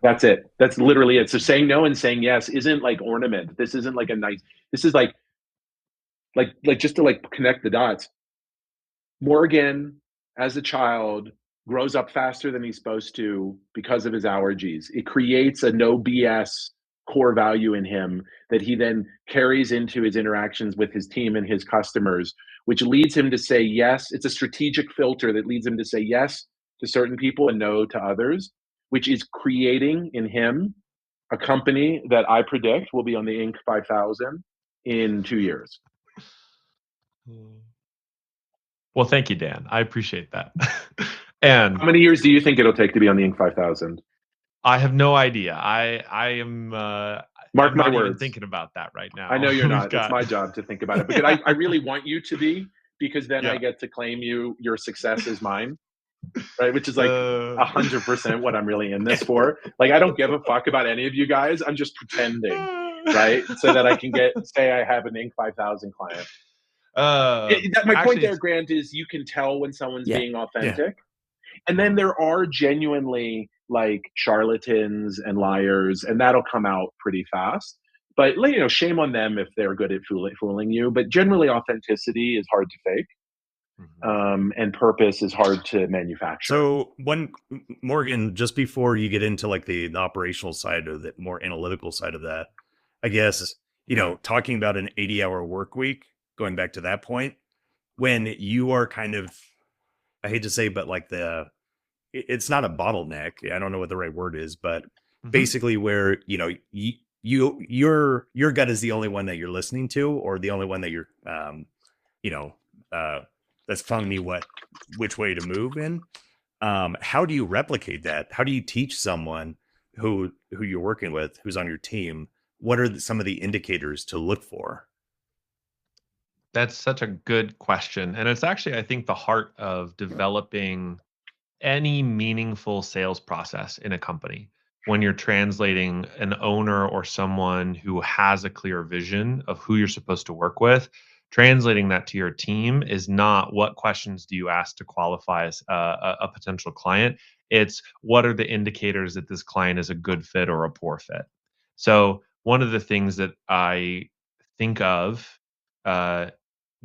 S2: That's it. That's literally it. So saying no and saying yes isn't like ornament. This isn't like this is like just to like connect the dots. Morgan, as a child, grows up faster than he's supposed to because of his allergies. It creates a no BS core value in him that he then carries into his interactions with his team and his customers, which leads him to say yes. It's a strategic filter that leads him to say yes to certain people and no to others, which is creating in him a company that I predict will be on the Inc. 5000 in 2 years.
S3: Well, thank you, Dan. I appreciate that. And
S2: how many years do you think it'll take to be on the Inc. 5000?
S3: I have no idea. I am
S2: Mark
S3: I'm
S2: my
S3: not
S2: words.
S3: even thinking about that right now.
S2: I know you're not. It's my job to think about it, because I really want you to be, because then I get to claim your success is mine, right? Which is like 100% what I'm really in this for. Like, I don't give a fuck about any of you guys. I'm just pretending, right? So that I can say I have an Inc. 5000 client. My point there, Grant, is you can tell when someone's being authentic. And then there are genuinely like charlatans and liars, and that'll come out pretty fast. But shame on them if they're good at fooling you. But generally, authenticity is hard to fake, and purpose is hard to manufacture.
S1: So, Morgan, just before you get into like the operational side or the more analytical side of that, I guess talking about an 80-hour work week, going back to that point, when you are kind of, I hate to say, but like it's not a bottleneck. I don't know what the right word is, but basically where, your gut is the only one that you're listening to, or the only one that you're, that's telling me which way to move in. How do you replicate that? How do you teach someone who you're working with, who's on your team? What are some of the indicators to look for?
S3: That's such a good question. And it's actually, I think, the heart of developing any meaningful sales process in a company. When you're translating an owner or someone who has a clear vision of who you're supposed to work with, translating that to your team is not what questions do you ask to qualify as a potential client. It's what are the indicators that this client is a good fit or a poor fit. So one of the things that I think of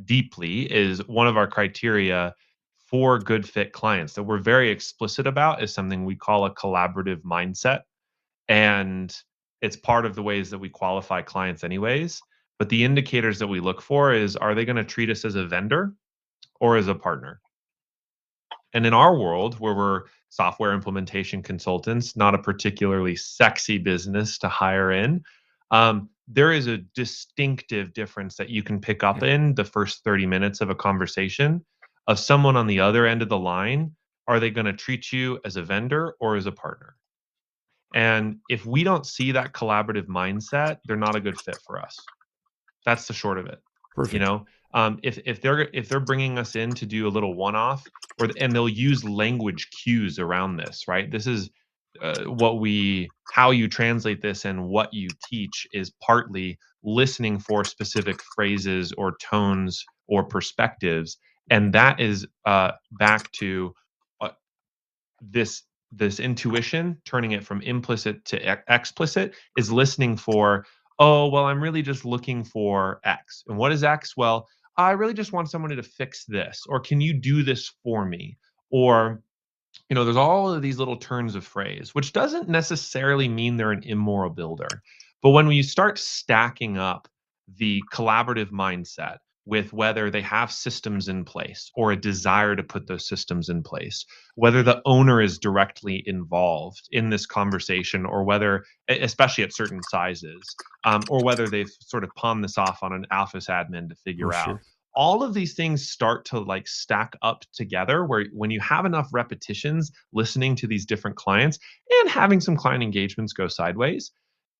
S3: deeply is one of our criteria for good fit clients that we're very explicit about is something we call a collaborative mindset. And it's part of the ways that we qualify clients anyways. But the indicators that we look for is, are they going to treat us as a vendor or as a partner? And in our world, where we're software implementation consultants, not a particularly sexy business to hire in, there is a distinctive difference that you can pick up in the first 30 minutes of a conversation of someone on the other end of the line. Are they going to treat you as a vendor or as a partner? And if we don't see that collaborative mindset, they're not a good fit for us. That's the short of it. You
S1: Perfect.
S3: know, if they're bringing us in to do a little one-off, and they'll use language cues around this, right? This is how you translate this and what you teach is partly listening for specific phrases or tones or perspectives, and that is back to uh, this intuition, turning it from implicit to explicit, is listening for, oh, well, I'm really just looking for X. And what is X? Well, I really just want somebody to fix this, or can you do this for me? Or, there's all of these little turns of phrase, which doesn't necessarily mean they're an immoral builder. But when you start stacking up the collaborative mindset with whether they have systems in place or a desire to put those systems in place, whether the owner is directly involved in this conversation, or whether, especially at certain sizes, or whether they've sort of pawned this off on an Alphys admin to
S1: For
S3: figure out,
S1: sure.
S3: all of these things start to like stack up together, where when you have enough repetitions listening to these different clients and having some client engagements go sideways,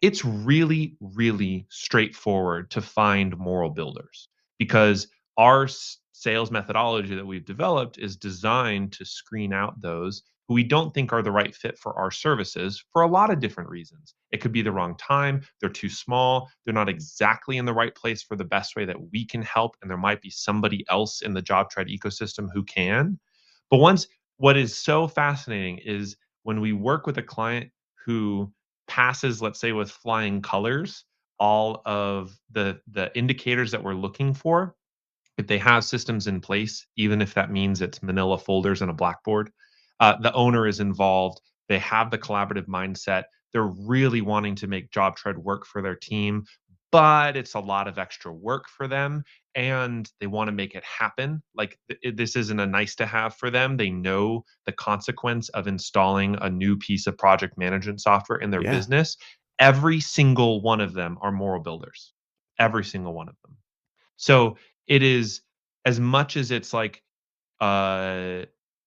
S3: it's really, really straightforward to find moral builders, because our sales methodology that we've developed is designed to screen out those who we don't think are the right fit for our services for a lot of different reasons. It could be the wrong time, they're too small, they're not exactly in the right place for the best way that we can help, and there might be somebody else in the JobTread ecosystem who can. But what is so fascinating is when we work with a client who passes, let's say, with flying colors, all of the indicators that we're looking for, if they have systems in place, even if that means it's manila folders and a blackboard, the owner is involved, they have the collaborative mindset, they're really wanting to make JobTread work for their team, but it's a lot of extra work for them, and they want to make it happen. Like, this isn't a nice to have for them. They know the consequence of installing a new piece of project management software in their
S1: Yeah.
S3: business. Every single one of them are moral builders. Every single one of them. So it is, as much as it's like uh,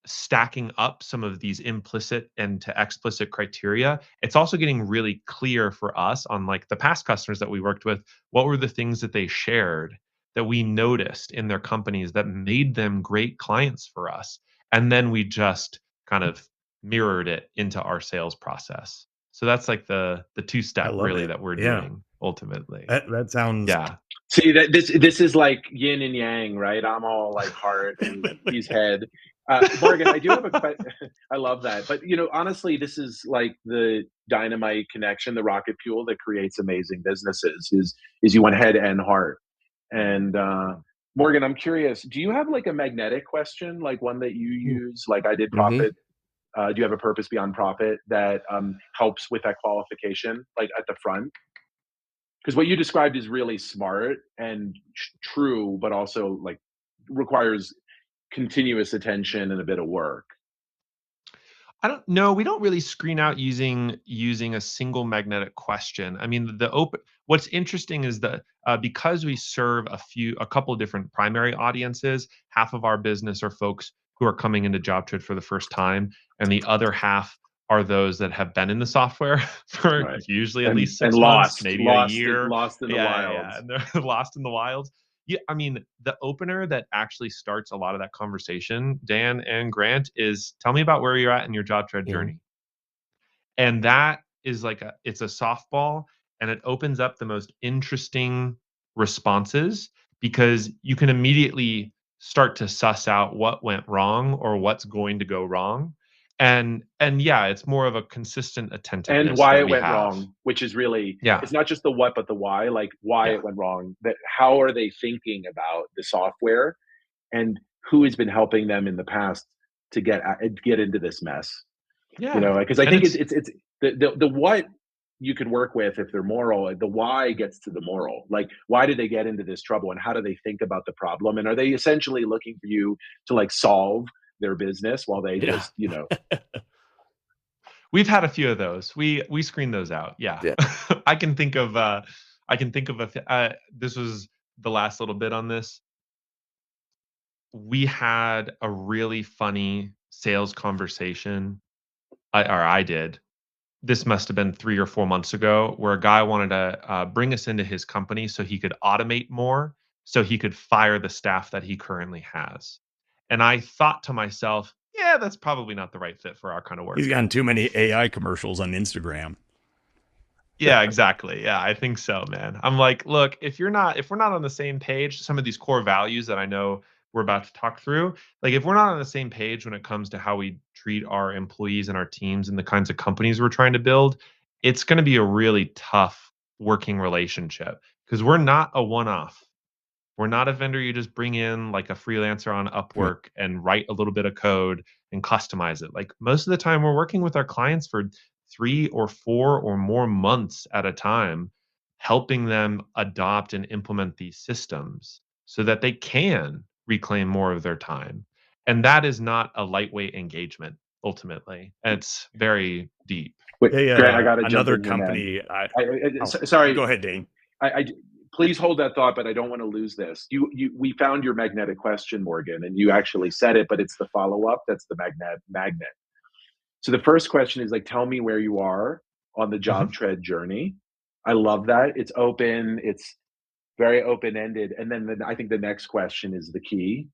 S3: stacking up some of these implicit and to explicit criteria, it's also getting really clear for us on like the past customers that we worked with, what were the things that they shared that we noticed in their companies that made them great clients for us. And then we just kind of mirrored it into our sales process. So that's like the two
S1: I
S3: step
S1: love
S3: really
S1: it.
S3: that we're
S1: Yeah.
S3: doing ultimately.
S1: That sounds
S3: Yeah.
S2: See that this is like yin and yang, right? I'm all like heart and he's head. Morgan, I do have a question. I love that, but honestly, this is like the dynamite connection, the rocket fuel that creates amazing businesses. Is you want head and heart. And Morgan, I'm curious. Do you have like a magnetic question, like one that you use? Like I did
S1: mm-hmm.
S2: profit. Do you have a purpose beyond profit that helps with that qualification, like at the front? Because what you described is really smart and true, but also like requires continuous attention and a bit of work.
S3: I don't know. We don't really screen out using a single magnetic question. I mean, the open. What's interesting is that because we serve a couple of different primary audiences, half of our business are folks who are coming into JobTread for the first time, and the other half are those that have been in the software for
S2: Right.
S3: usually at
S2: And
S3: least
S2: and
S3: 6 months,
S2: lost,
S3: maybe a year.
S2: lost in the
S3: Yeah, yeah, yeah.
S2: wilds.
S3: And they're lost in the wilds. Yeah, I mean, the opener that actually starts a lot of that conversation, Dan and Grant, is tell me about where you're at in your job trade
S1: Mhm.
S3: journey. And that is like it's a softball, and it opens up the most interesting responses, because you can immediately start to suss out what went wrong or what's going to go wrong. And yeah, it's more of a consistent attentiveness
S2: and why
S3: that
S2: it
S3: we
S2: went
S3: have.
S2: wrong, which is really,
S3: Yeah.
S2: it's not just the what, but the why, like why
S3: Yeah.
S2: it went wrong. That how are they thinking about the software, and who has been helping them in the past to get into this mess. You
S3: Yeah.
S2: know, because I
S3: And
S2: think it's the what you could work with if they're moral. The why gets to the moral. Like, why did they get into this trouble, and how do they think about the problem, and are they essentially looking for you to like solve their business while they
S1: Yeah.
S2: just, you know,
S3: we've had a few of those. We screen those out. Yeah.
S1: Yeah.
S3: I can think of this was the last little bit on this. We had a really funny sales conversation. I did. This must have been 3 or 4 months ago, where a guy wanted to bring us into his company so he could automate more, so he could fire the staff that he currently has. And I thought to myself, yeah, that's probably not the right fit for our kind of
S1: He's
S3: work.
S1: gotten too many AI commercials on Instagram.
S3: Yeah, exactly. Yeah, I think so, man. I'm like, look, if we're not on the same page, some of these core values that I know we're about to talk through, like if we're not on the same page when it comes to how we treat our employees and our teams and the kinds of companies we're trying to build, it's going to be a really tough working relationship because we're not a one-off. We're not a vendor you just bring in like a freelancer on
S1: Yeah.
S3: Upwork and write a little bit of code and customize it. Like most of the time, we're working with our clients for 3 or 4 or more months at a time, helping them adopt and implement these systems so that they can reclaim more of their time. And that is not a lightweight engagement, ultimately. It's very deep.
S2: wait, Grant, I got to jump
S1: Another
S2: in here, man.
S1: company. Oh,
S2: Sorry,
S1: go ahead, Dane.
S2: I please hold that thought, but I don't want to lose this. We found your magnetic question, Morgan, and you actually said it, but it's the follow up that's the magnet. So the first question is like, tell me where you are on the
S3: Mhm.
S2: JobTread journey. I love that. It's open. It's very open ended. And then I think the next question is the key.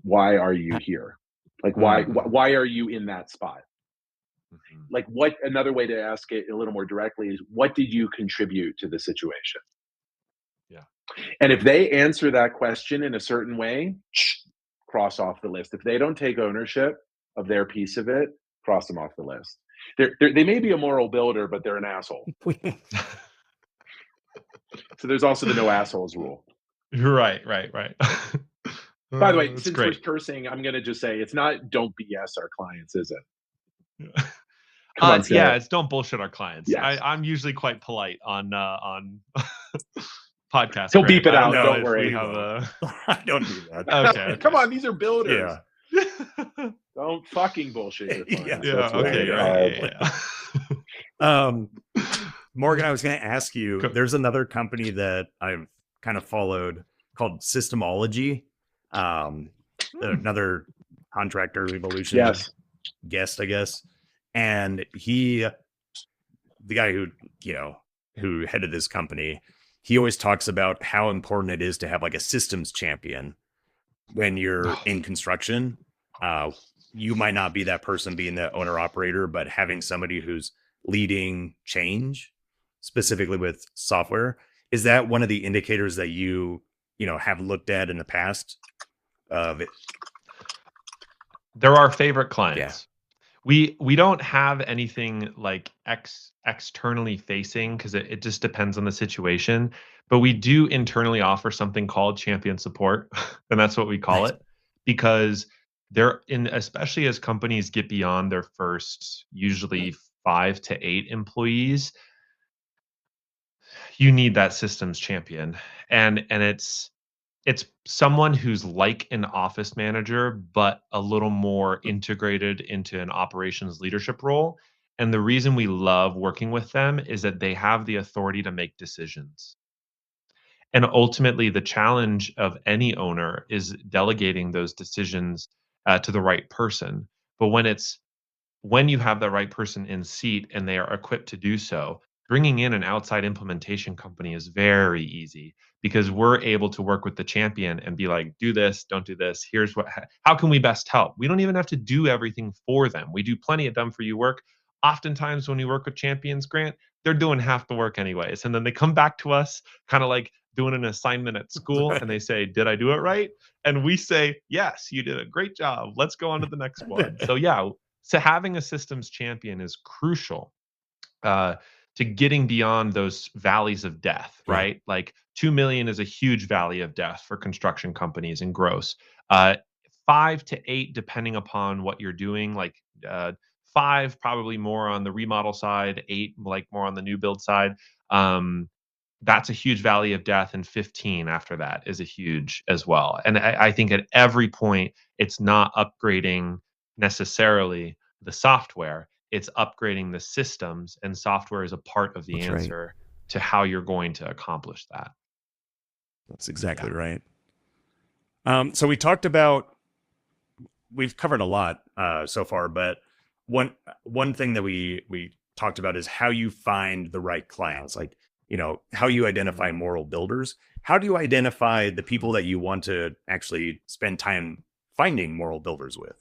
S2: Why are you here? Like,
S3: Mhm.
S2: why are you in that spot?
S3: Mhm.
S2: Like, what, another way to ask it a little more directly is, what did you contribute to the situation?
S3: Yeah.
S2: And if they answer that question in a certain way, cross off the list. If they don't take ownership of their piece of it, cross them off the list. They may be a moral builder, but they're an asshole. So there's also the no assholes rule.
S3: Right.
S2: By the way,
S3: It's
S2: since we're
S3: great.
S2: cursing, I'm going to just say it's not don't BS our clients, is it? Come on, say
S3: Yeah,
S2: it.
S3: it's don't bullshit our clients.
S2: Yes.
S3: I'm usually quite polite on podcast,
S2: He'll beep
S3: Grant.
S2: it
S3: I don't
S2: out.
S3: know
S2: Don't
S1: No,
S3: if we
S2: worry.
S1: we
S3: have
S1: won't.
S3: a
S1: I don't do that.
S2: Come
S3: okay.
S2: on, these are builders.
S1: Yeah.
S2: Don't fucking bullshit your
S1: Yeah.
S2: clients.
S3: Yeah,
S2: That's
S3: okay,
S2: right.
S3: great.
S1: Um, Morgan, I was going to ask you,
S3: Cool.
S1: there's another company that I've kind of followed called Systemology. Another contractor evolution
S2: Yes.
S1: guest, I guess. And the guy who headed this company, he always talks about how important it is to have like a systems champion when you're in construction. You might not be that person being the owner operator, but having somebody who's leading change, specifically with software, is that one of the indicators that you have looked at in the past of it?
S3: They're our favorite
S1: Yeah.
S3: clients. We don't have anything like externally facing because it just depends on the situation. But we do internally offer something called champion support, and that's what we call
S1: Nice.
S3: it, because they're in, especially as companies get beyond their first usually 5 to 8 employees, you need that systems champion. And it's someone who's like an office manager, but a little more integrated into an operations leadership role. And the reason we love working with them is that they have the authority to make decisions. And ultimately, the challenge of any owner is delegating those decisions to the right person. But when you have the right person in seat and they are equipped to do so, bringing in an outside implementation company is very easy because we're able to work with the champion and be like, do this, don't do this. How can we best help? We don't even have to do everything for them. We do plenty of done for you work. Oftentimes, when we work with champions, Grant, they're doing half the work anyways. And then they come back to us kind of like doing an assignment at school and they say, did I do it right? And we say, yes, you did a great job. Let's go on to the next one. So, yeah, so having a systems champion is crucial to getting beyond those valleys of death,
S1: Yeah.
S3: right? Like 2 million is a huge valley of death for construction companies in gross. Uh, 5 to 8, depending upon what you're doing, like 5 probably more on the remodel side, 8 like more on the new build side. That's a huge valley of death, and 15 after that is a huge as well. And I think at every point, it's not upgrading necessarily the software, it's upgrading the systems, and software is a part of the
S1: That's right.
S3: answer to how you're going to accomplish that.
S1: That's exactly right. So we've covered a lot so far, but one thing that we talked about is how you find the right clients, like, how you identify moral builders. How do you identify the people that you want to actually spend time finding moral builders with?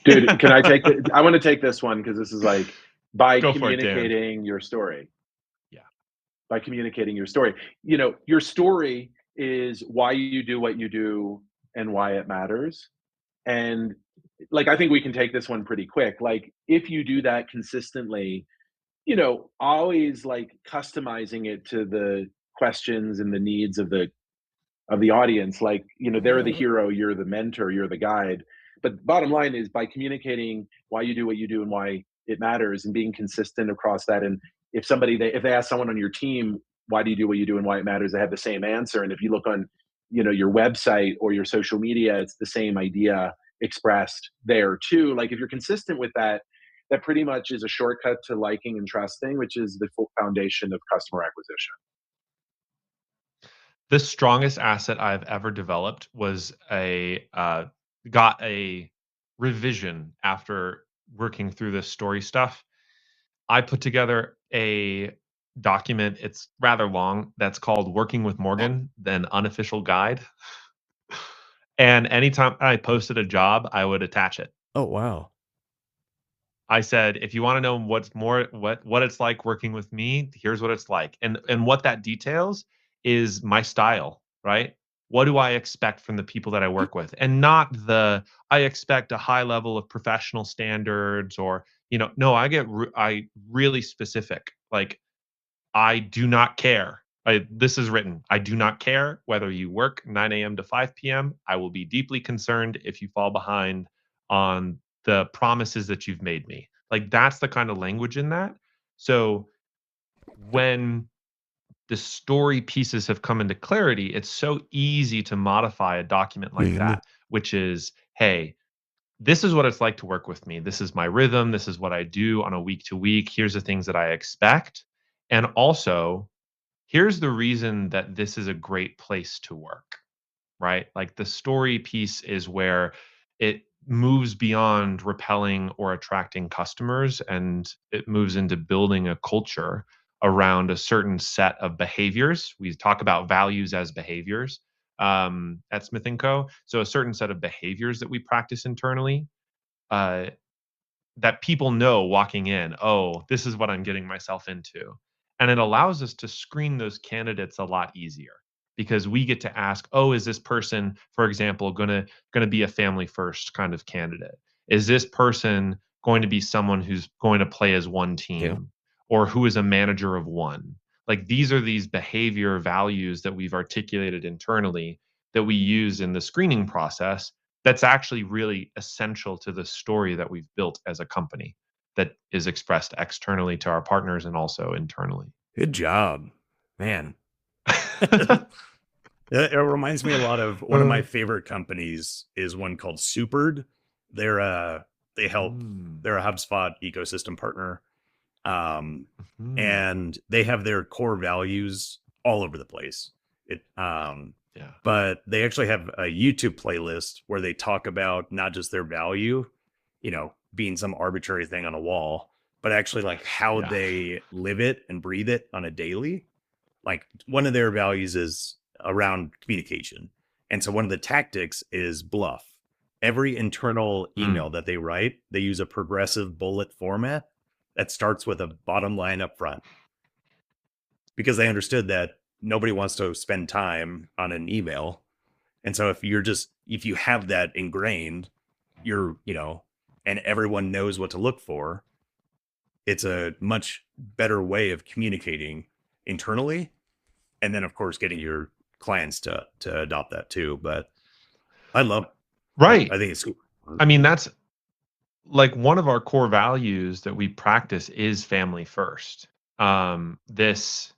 S2: Dude, can I take it? I want to take this one because this is like by
S3: Go for it, Dan.
S2: communicating your story.
S3: Yeah.
S2: By communicating your story. Your story is why you do what you do and why it matters. And like, I think we can take this one pretty quick. Like, if you do that consistently, always like customizing it to the questions and the needs of the audience. Like, they're the hero, you're the mentor, you're the guide. But bottom line is, by communicating why you do what you do and why it matters, and being consistent across that. And if they ask someone on your team, why do you do what you do and why it matters, they have the same answer. And if you look on, your website or your social media, it's the same idea expressed there too. Like, if you're consistent with that, that pretty much is a shortcut to liking and trusting, which is the full foundation of customer acquisition.
S3: The strongest asset I've ever developed was got a revision after working through this story stuff. I put together a document, it's rather long, that's called Working with Morgan, then Unofficial Guide. And anytime I posted a job, I would attach it.
S1: Oh, wow.
S3: I said, if you want to know what it's like working with me, here's what it's like. And what that details is my style, right? What do I expect from the people that I work with? And not I expect a high level of professional standards, or, no, I really specific. Like, I do not care. This is written. I do not care whether you work 9 a.m. to 5 p.m. I will be deeply concerned if you fall behind on the promises that you've made me. Like, that's the kind of language in that. So when the story pieces have come into clarity, it's so easy to modify a document like that, which is, hey, this is what it's like to work with me. This is my rhythm. This is what I do on a week to week. Here's the things that I expect. And also, here's the reason that this is a great place to work, right? Like, the story piece is where it moves beyond repelling or attracting customers, and it moves into building a culture around a certain set of behaviors. We talk about values as behaviors at Smith & Co. So a certain set of behaviors that we practice internally, uh, that people know walking in, oh, this is what I'm getting myself into. And it allows us to screen those candidates a lot easier, because we get to ask, oh, is this person, for example, going to be a family first kind of candidate? Is this person going to be someone who's going to play as one team, or who is a manager of one? Like, these are these behavior values that we've articulated internally that we use in the screening process, that's actually really essential to the story that we've built as a company, that is expressed externally to our partners and also internally.
S1: Good job, man. It reminds me a lot of one of my favorite companies is one called Supered. They're a HubSpot ecosystem partner. And they have their core values all over the place. But they actually have a YouTube playlist where they talk about not just their value, being some arbitrary thing on a wall, but actually like how they live it and breathe it on a daily. Like, one of their values is around communication. And so one of the tactics is bluff. Every internal email that they write, they use a progressive bullet format that starts with a bottom line up front, because they understood that nobody wants to spend time on an email. And so if you have that ingrained, you're and everyone knows what to look for, it's a much better way of communicating internally, and then of course getting your clients to adopt that too. But I love
S3: Right.
S1: I think it's cool.
S3: I mean, that's like one of our core values that we practice is family first. This,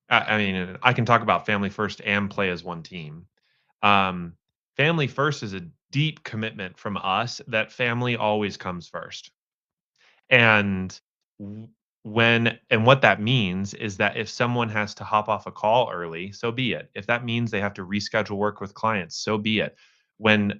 S3: I mean, I can talk about family first and play as one team. Um, Family first is a deep commitment from us that family always comes first. And w- and what that means is that if someone has to hop off a call early, so be it. If that means they have to reschedule work with clients, so be it. When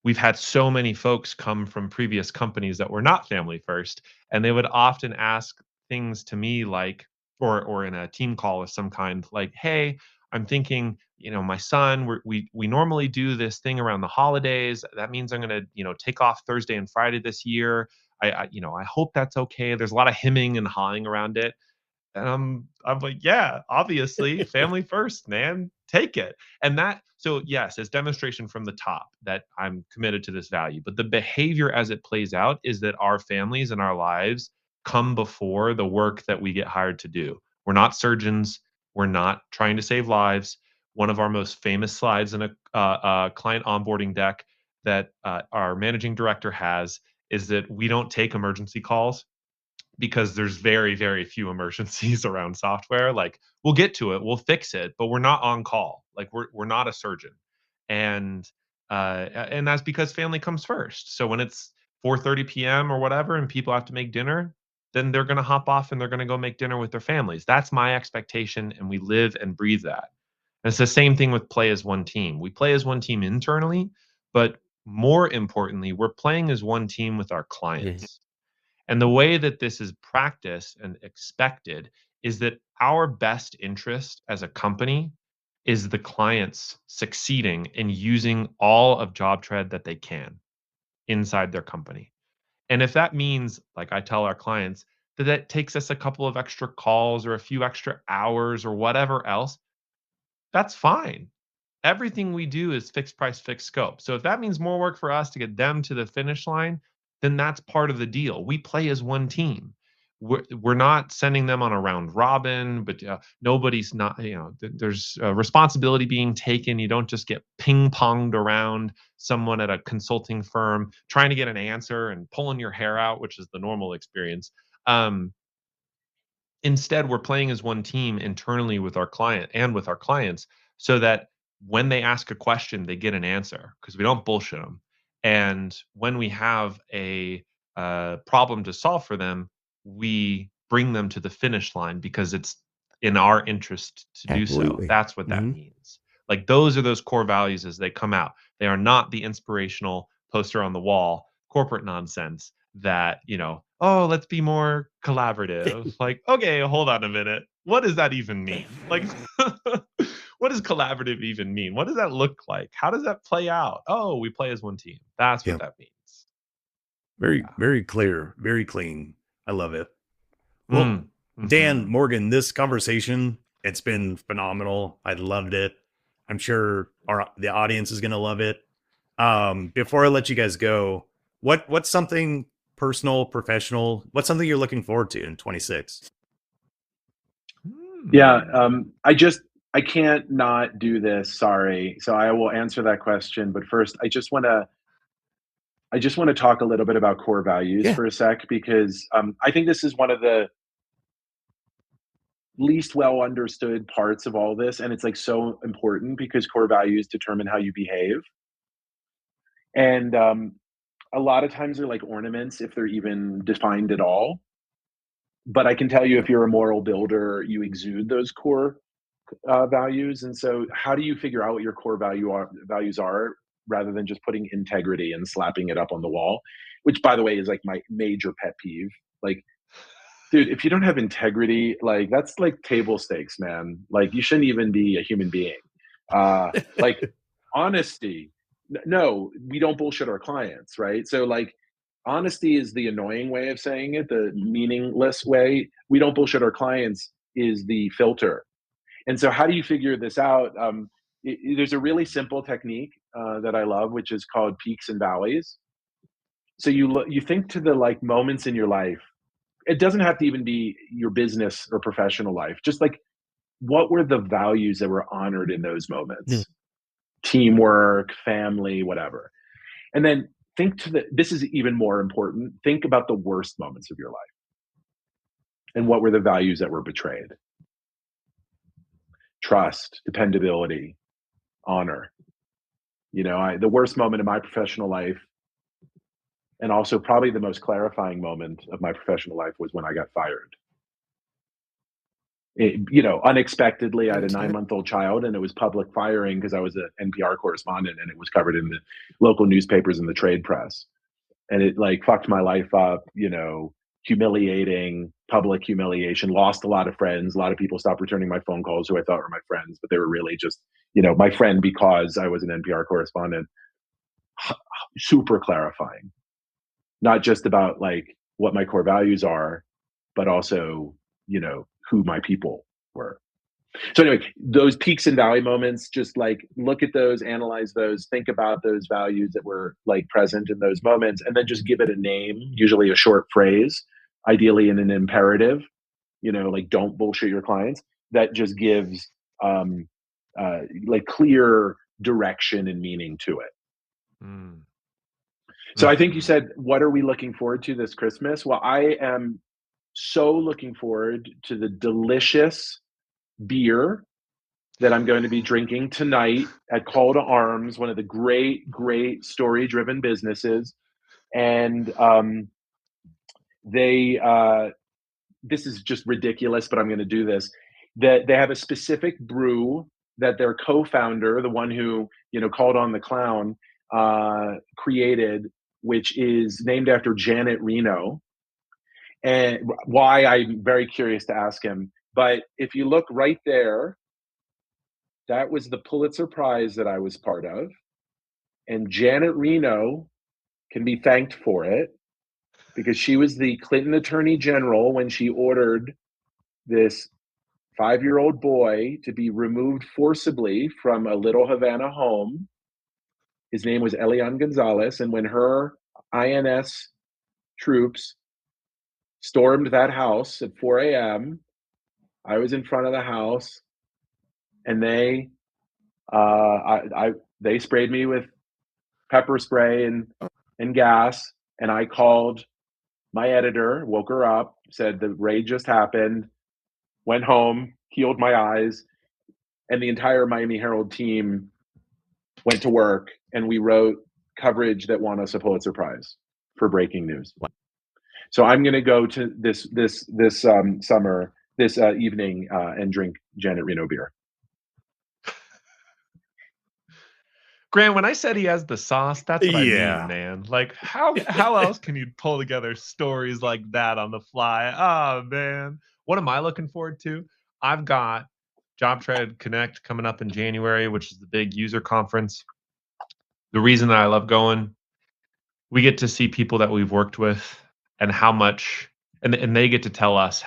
S3: we've had so many folks come from previous companies that were not family first, and they would often ask things to me like, or in a team call of some kind, like, "Hey, I'm thinking, my son, we normally do this thing around the holidays. That means I'm gonna, take off Thursday and Friday this year. I hope that's okay." There's a lot of hemming and hawing around it. And I'm like, "Yeah, obviously, family first, man. Take it." And that, so yes, it's demonstration from the top that I'm committed to this value. But the behavior as it plays out is that our families and our lives come before the work that we get hired to do. We're not surgeons. We're not trying to save lives. One of our most famous slides in a client onboarding deck that our managing director has is that we don't take emergency calls because there's very, very few emergencies around software. Like, we'll get to it, we'll fix it, but we're not on call. Like, we're not a surgeon. And and that's because family comes first. So when it's 4:30 p.m. or whatever and people have to make dinner, then they're going to hop off and they're going to go make dinner with their families. That's my expectation, and we live and breathe that. And it's the same thing with play as one team. We play as one team internally, but more importantly, we're playing as one team with our
S4: Yeah.
S3: clients. And the way that this is practiced and expected is that our best interest as a company is the clients succeeding in using all of JobTread that they can inside their company. And if that means, like I tell our clients, that that takes us a couple of extra calls or a few extra hours or whatever else, that's fine. Everything we do is fixed price, fixed scope. So if that means more work for us to get them to the finish line, then that's part of the deal. We play as one team. We're not sending them on a round robin, but nobody's not, there's responsibility being taken. You don't just get ping ponged around someone at a consulting firm trying to get an answer and pulling your hair out, which is the normal experience. Um, Instead, we're playing as one team internally with our client and with our clients so that when they ask a question, they get an answer because we don't bullshit them. And when we have a problem to solve for them, we bring them to the finish line because it's in our interest to do so.
S4: Absolutely.
S3: That's what that
S4: Hmm.
S3: means. Like, those are those core values as they come out. They are not the inspirational poster on the wall corporate nonsense that, "Oh, let's be more collaborative." Like, okay, hold on a minute. What does that even mean? Like, what does collaborative even mean? What does that look like? How does that play out? Oh, we play as one team. That's what
S1: Yeah.
S3: that means.
S1: Very,
S3: Yeah.
S1: very clear, very clean. I love it. Well,
S3: Mm.
S1: Dan,
S3: Mhm.
S1: Morgan, this conversation, it's been phenomenal. I loved it. I'm sure the audience is gonna love it. Before I let you guys go, what's something personal, professional, what's something you're looking forward to in 26?
S2: Yeah,
S3: Mm.
S2: I can't not do this. Sorry. So I will answer that question, but first, I just want to talk a little bit about core values
S4: Yeah.
S2: for a sec because I think this is one of the least well understood parts of all this, and it's like so important because core values determine how you behave, and a lot of times they're like ornaments if they're even defined at all. But I can tell you, if
S4: Yep.
S2: you're a moral builder, you exude those core values. And so, how do you figure out what your values are rather than just putting integrity and slapping it up on the wall? Which, by the way, is like my major pet peeve. Like, dude, if you don't have integrity, like that's like table stakes, man. Like, you shouldn't even be a human being. Uh, like honesty. No, we don't bullshit our clients, right? So, like, honesty is the annoying way of saying it. The meaningless way. We don't bullshit our clients is the filter. And so, how do you figure this out? There's a really simple technique that I love, which is called peaks and valleys. So you think to the like moments in your life. It doesn't have to even be your business or professional life. Just like, what were the values that were honored in those moments? Teamwork, family, whatever. And then think to this is even more important. Think about the worst moments of your life and what were the values that were betrayed? Trust, dependability, honor. The worst moment of my professional life, and also probably the most clarifying moment of my professional life, was when I got fired. Unexpectedly, I had a
S1: Okay.
S2: 9-month-old child, and it was public firing because I was an NPR correspondent, and it was covered in the local newspapers and the trade press. And it like fucked my life up, humiliating, public humiliation, lost a lot of friends. A lot of people stopped returning my phone calls who I thought were my friends, but they were really just, my friend because I was an NPR correspondent. Super clarifying, not just about like what my core values are, but also, who my people were. So anyway, those peaks and valley moments, just like look at those, analyze those, think about those values that were like present in those moments, and then just give it a name, usually a short phrase, ideally in an imperative, like don't bullshit your clients. That just gives like clear direction and meaning to it.
S3: Mm.
S2: So I think you said, what are we looking forward to this Christmas? Well, I am so looking forward to the delicious beer that I'm going to be drinking tonight at Call to Arms, one of the great, great story-driven businesses. And this is just ridiculous, but I'm going to do this. That they have a specific brew that their co-founder, the one who called on the clown, created, which is named after Janet Reno. And why, I'm very curious to ask him. But if you look right there, that was the Pulitzer Prize that I was part of. And Janet Reno can be thanked for it because she was the Clinton Attorney General when she ordered this 5-year-old boy to be removed forcibly from a Little Havana home. His name was Elian Gonzalez. And when her INS troops stormed that house at 4 a.m., I was in front of the house, and they sprayed me with pepper spray and gas, and I called my editor, woke her up, said the raid just happened, went home, healed my eyes, and the entire Miami Herald team went to work, and we wrote coverage that won us a Pulitzer Prize for breaking news. So I'm going to go to this summer, this evening, and drink Janet Reno beer.
S3: Grant, when I said he has the sauce, that's what I
S1: Yeah.
S3: mean, man. Like, how else can you pull together stories like that on the fly? Oh, man. What am I looking forward to? I've got JobTread Connect coming up in January, which is the big user conference. The reason that I love going, we get to see people that we've worked with and how much, and they get to tell us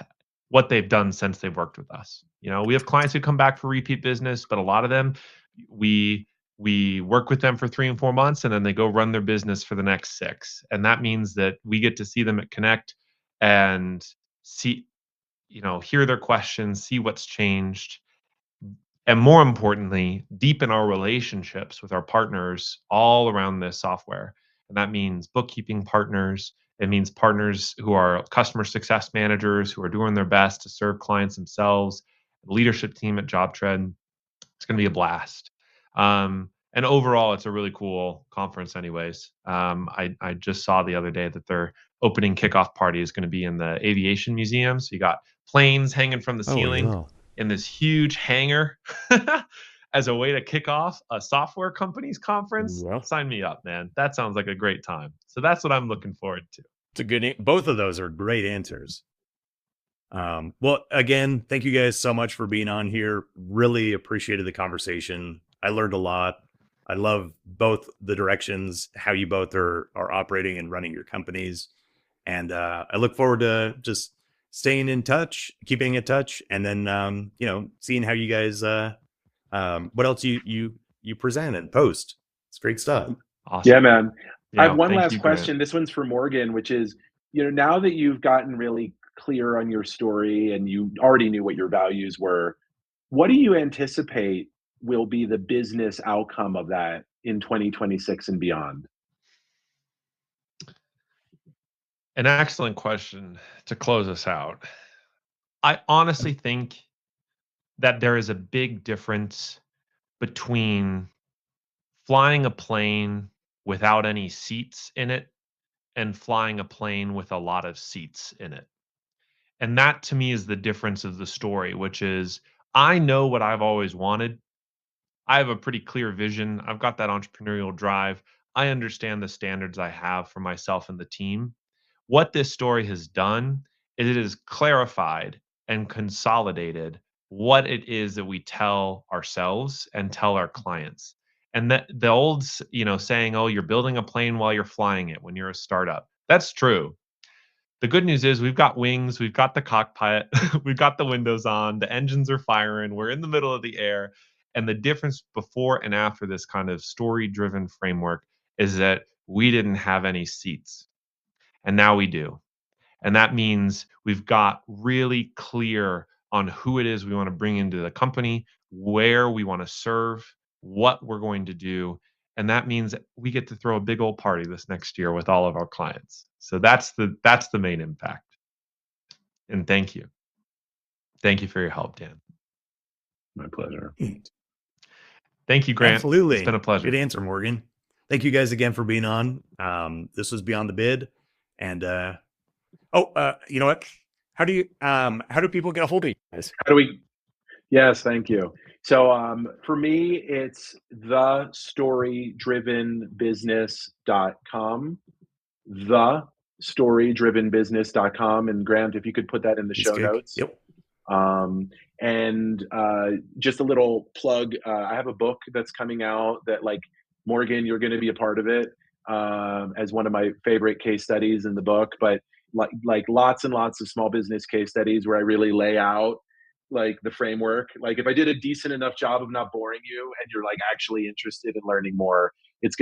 S3: what they've done since they've worked with us. We have clients who come back for repeat business, but a lot of them, we work with them for 3 and 4 months, and then they go run their business for the next 6. And that means that we get to see them at Connect and see, hear their questions, see what's changed, and more importantly, deepen our relationships with our partners all around this software. And that means bookkeeping partners. It means partners who are customer success managers who are doing their best to serve clients themselves, the leadership team at JobTread. It's going to be a blast. And overall, it's a really cool conference anyways. I just saw the other day that their opening kickoff party is going to be in the aviation museum. So you got planes hanging from the ceiling in this huge hangar as a way to kick off a software company's conference.
S1: Well,
S3: sign me up, man. That sounds like a great time. So that's what I'm looking forward to.
S1: It's a good. Both of those are great answers. Well, again, thank you guys so much for being on here. Really appreciated the conversation. I learned a lot. I love both the directions, how you both are operating and running your companies. And I look forward to just staying in touch, keeping in touch, and then, seeing how you guys, what else you present and post. It's great stuff.
S3: Awesome.
S2: Yeah, man. I have
S3: Yeah,
S2: one
S3: thank
S2: last
S3: you, Grant.
S2: question. This one's for Morgan, which is, now that you've gotten really clear on your story and you already knew what your values were, what do you anticipate will be the business outcome of that in 2026 and beyond?
S3: An excellent question to close us out. I honestly think that there is a big difference between flying a plane without any seats in it and flying a plane with a lot of seats in it. And that to me is the difference of the story, which is I know what I've always wanted. I have a pretty clear vision. I've got that entrepreneurial drive. I understand the standards I have for myself and the team. What this story has done is it has clarified and consolidated what it is that we tell ourselves and tell our clients. And that the old, saying, "Oh, you're building a plane while you're flying it when you're a startup." That's true. The good news is we've got wings, we've got the cockpit, we've got the windows on, the engines are firing, we're in the middle of the air. And the difference before and after this kind of story driven framework is that we didn't have any seats, and now we do. And that means we've got really clear on who it is we want to bring into the company, where we want to serve, what we're going to do. And that means that we get to throw a big old party this next year with all of our clients. So that's the main impact. And thank you. Thank you for your help, Dan.
S2: My pleasure.
S3: Thank you, Grant.
S1: Absolutely.
S3: It's been a pleasure.
S1: Good answer, Morgan. Thank you guys again for being on. This was Beyond the Bid. And you know what? How do people get a hold of you guys?
S2: How do we? Yes, thank you. So for me, it's thestorydrivenbusiness.com. Thestorydrivenbusiness.com. And Grant, if you could put that in the
S1: It's
S2: show
S1: good.
S2: notes.
S1: Yep.
S2: And just a little plug. I have a book that's coming out that, like, Morgan, you're going to be a part of it as one of my favorite case studies in the book. But like lots and lots of small business case studies where I really lay out like the framework. Like if I did a decent enough job of not boring you and you're like actually interested in learning more, it's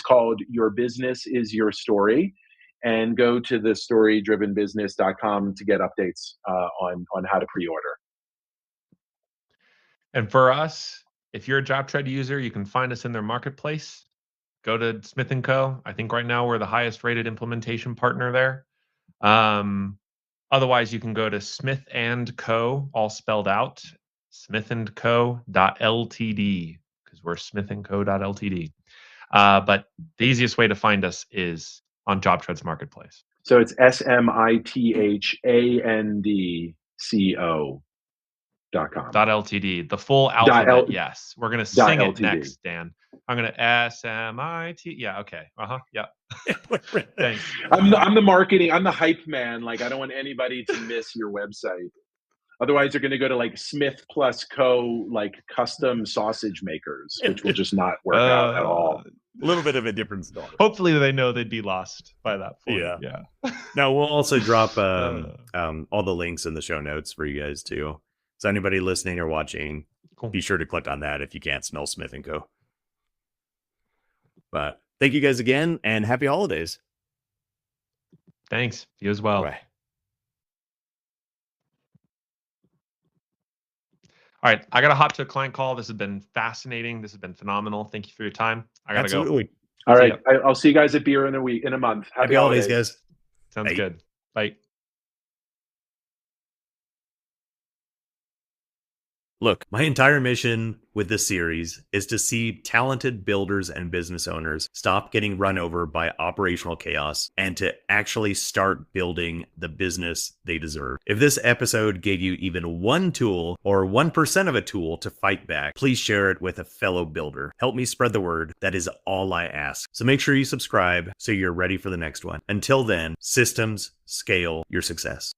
S2: called Your Business is Your Story. And go to the storydrivenbusiness.com to get updates on how to pre-order.
S3: And for us, if you're a JobTread user, you can find us in their marketplace. Go to Smith & Co. I think right now we're the highest rated implementation partner there. Otherwise, you can go to Smith & Co., all spelled out, smithandco.ltd, because we're smithandco.ltd. But the easiest way to find us is on JobTread's marketplace.
S2: So it's SMITHANDCO.com.
S3: .ltd, the full alphabet. Yes, we're gonna sing it
S2: LTD.
S3: next, Dan. I'm gonna SMIT. Yeah, okay. Yeah. Thanks.
S2: I'm the marketing. I'm the hype man. Like I don't want anybody to miss your website. Otherwise, they're going to go to like Smith plus Co. like custom sausage makers, which will just not work out at all.
S1: A little bit of a different story.
S3: Hopefully, they know they'd be lost by that point.
S1: Yeah. Now we'll also drop all the links in the show notes for you guys too. So anybody listening or watching,
S3: cool.
S1: Be sure to click on that if you can't smell Smith & Co. But thank you guys again, and happy holidays.
S3: Thanks. You as well.
S1: Bye.
S3: All right, I got to hop to a client call. This has been fascinating. This has been phenomenal. Thank you for your time. I got to go.
S1: Absolutely.
S2: All right. I'll see you guys at beer in a month.
S1: Happy holidays, guys.
S3: Sounds good. Bye.
S1: Look, my entire mission with this series is to see talented builders and business owners stop getting run over by operational chaos and to actually start building the business they deserve. If this episode gave you even one tool or 1% of a tool to fight back, please share it with a fellow builder. Help me spread the word. That is all I ask. So make sure you subscribe so you're ready for the next one. Until then, systems scale your success.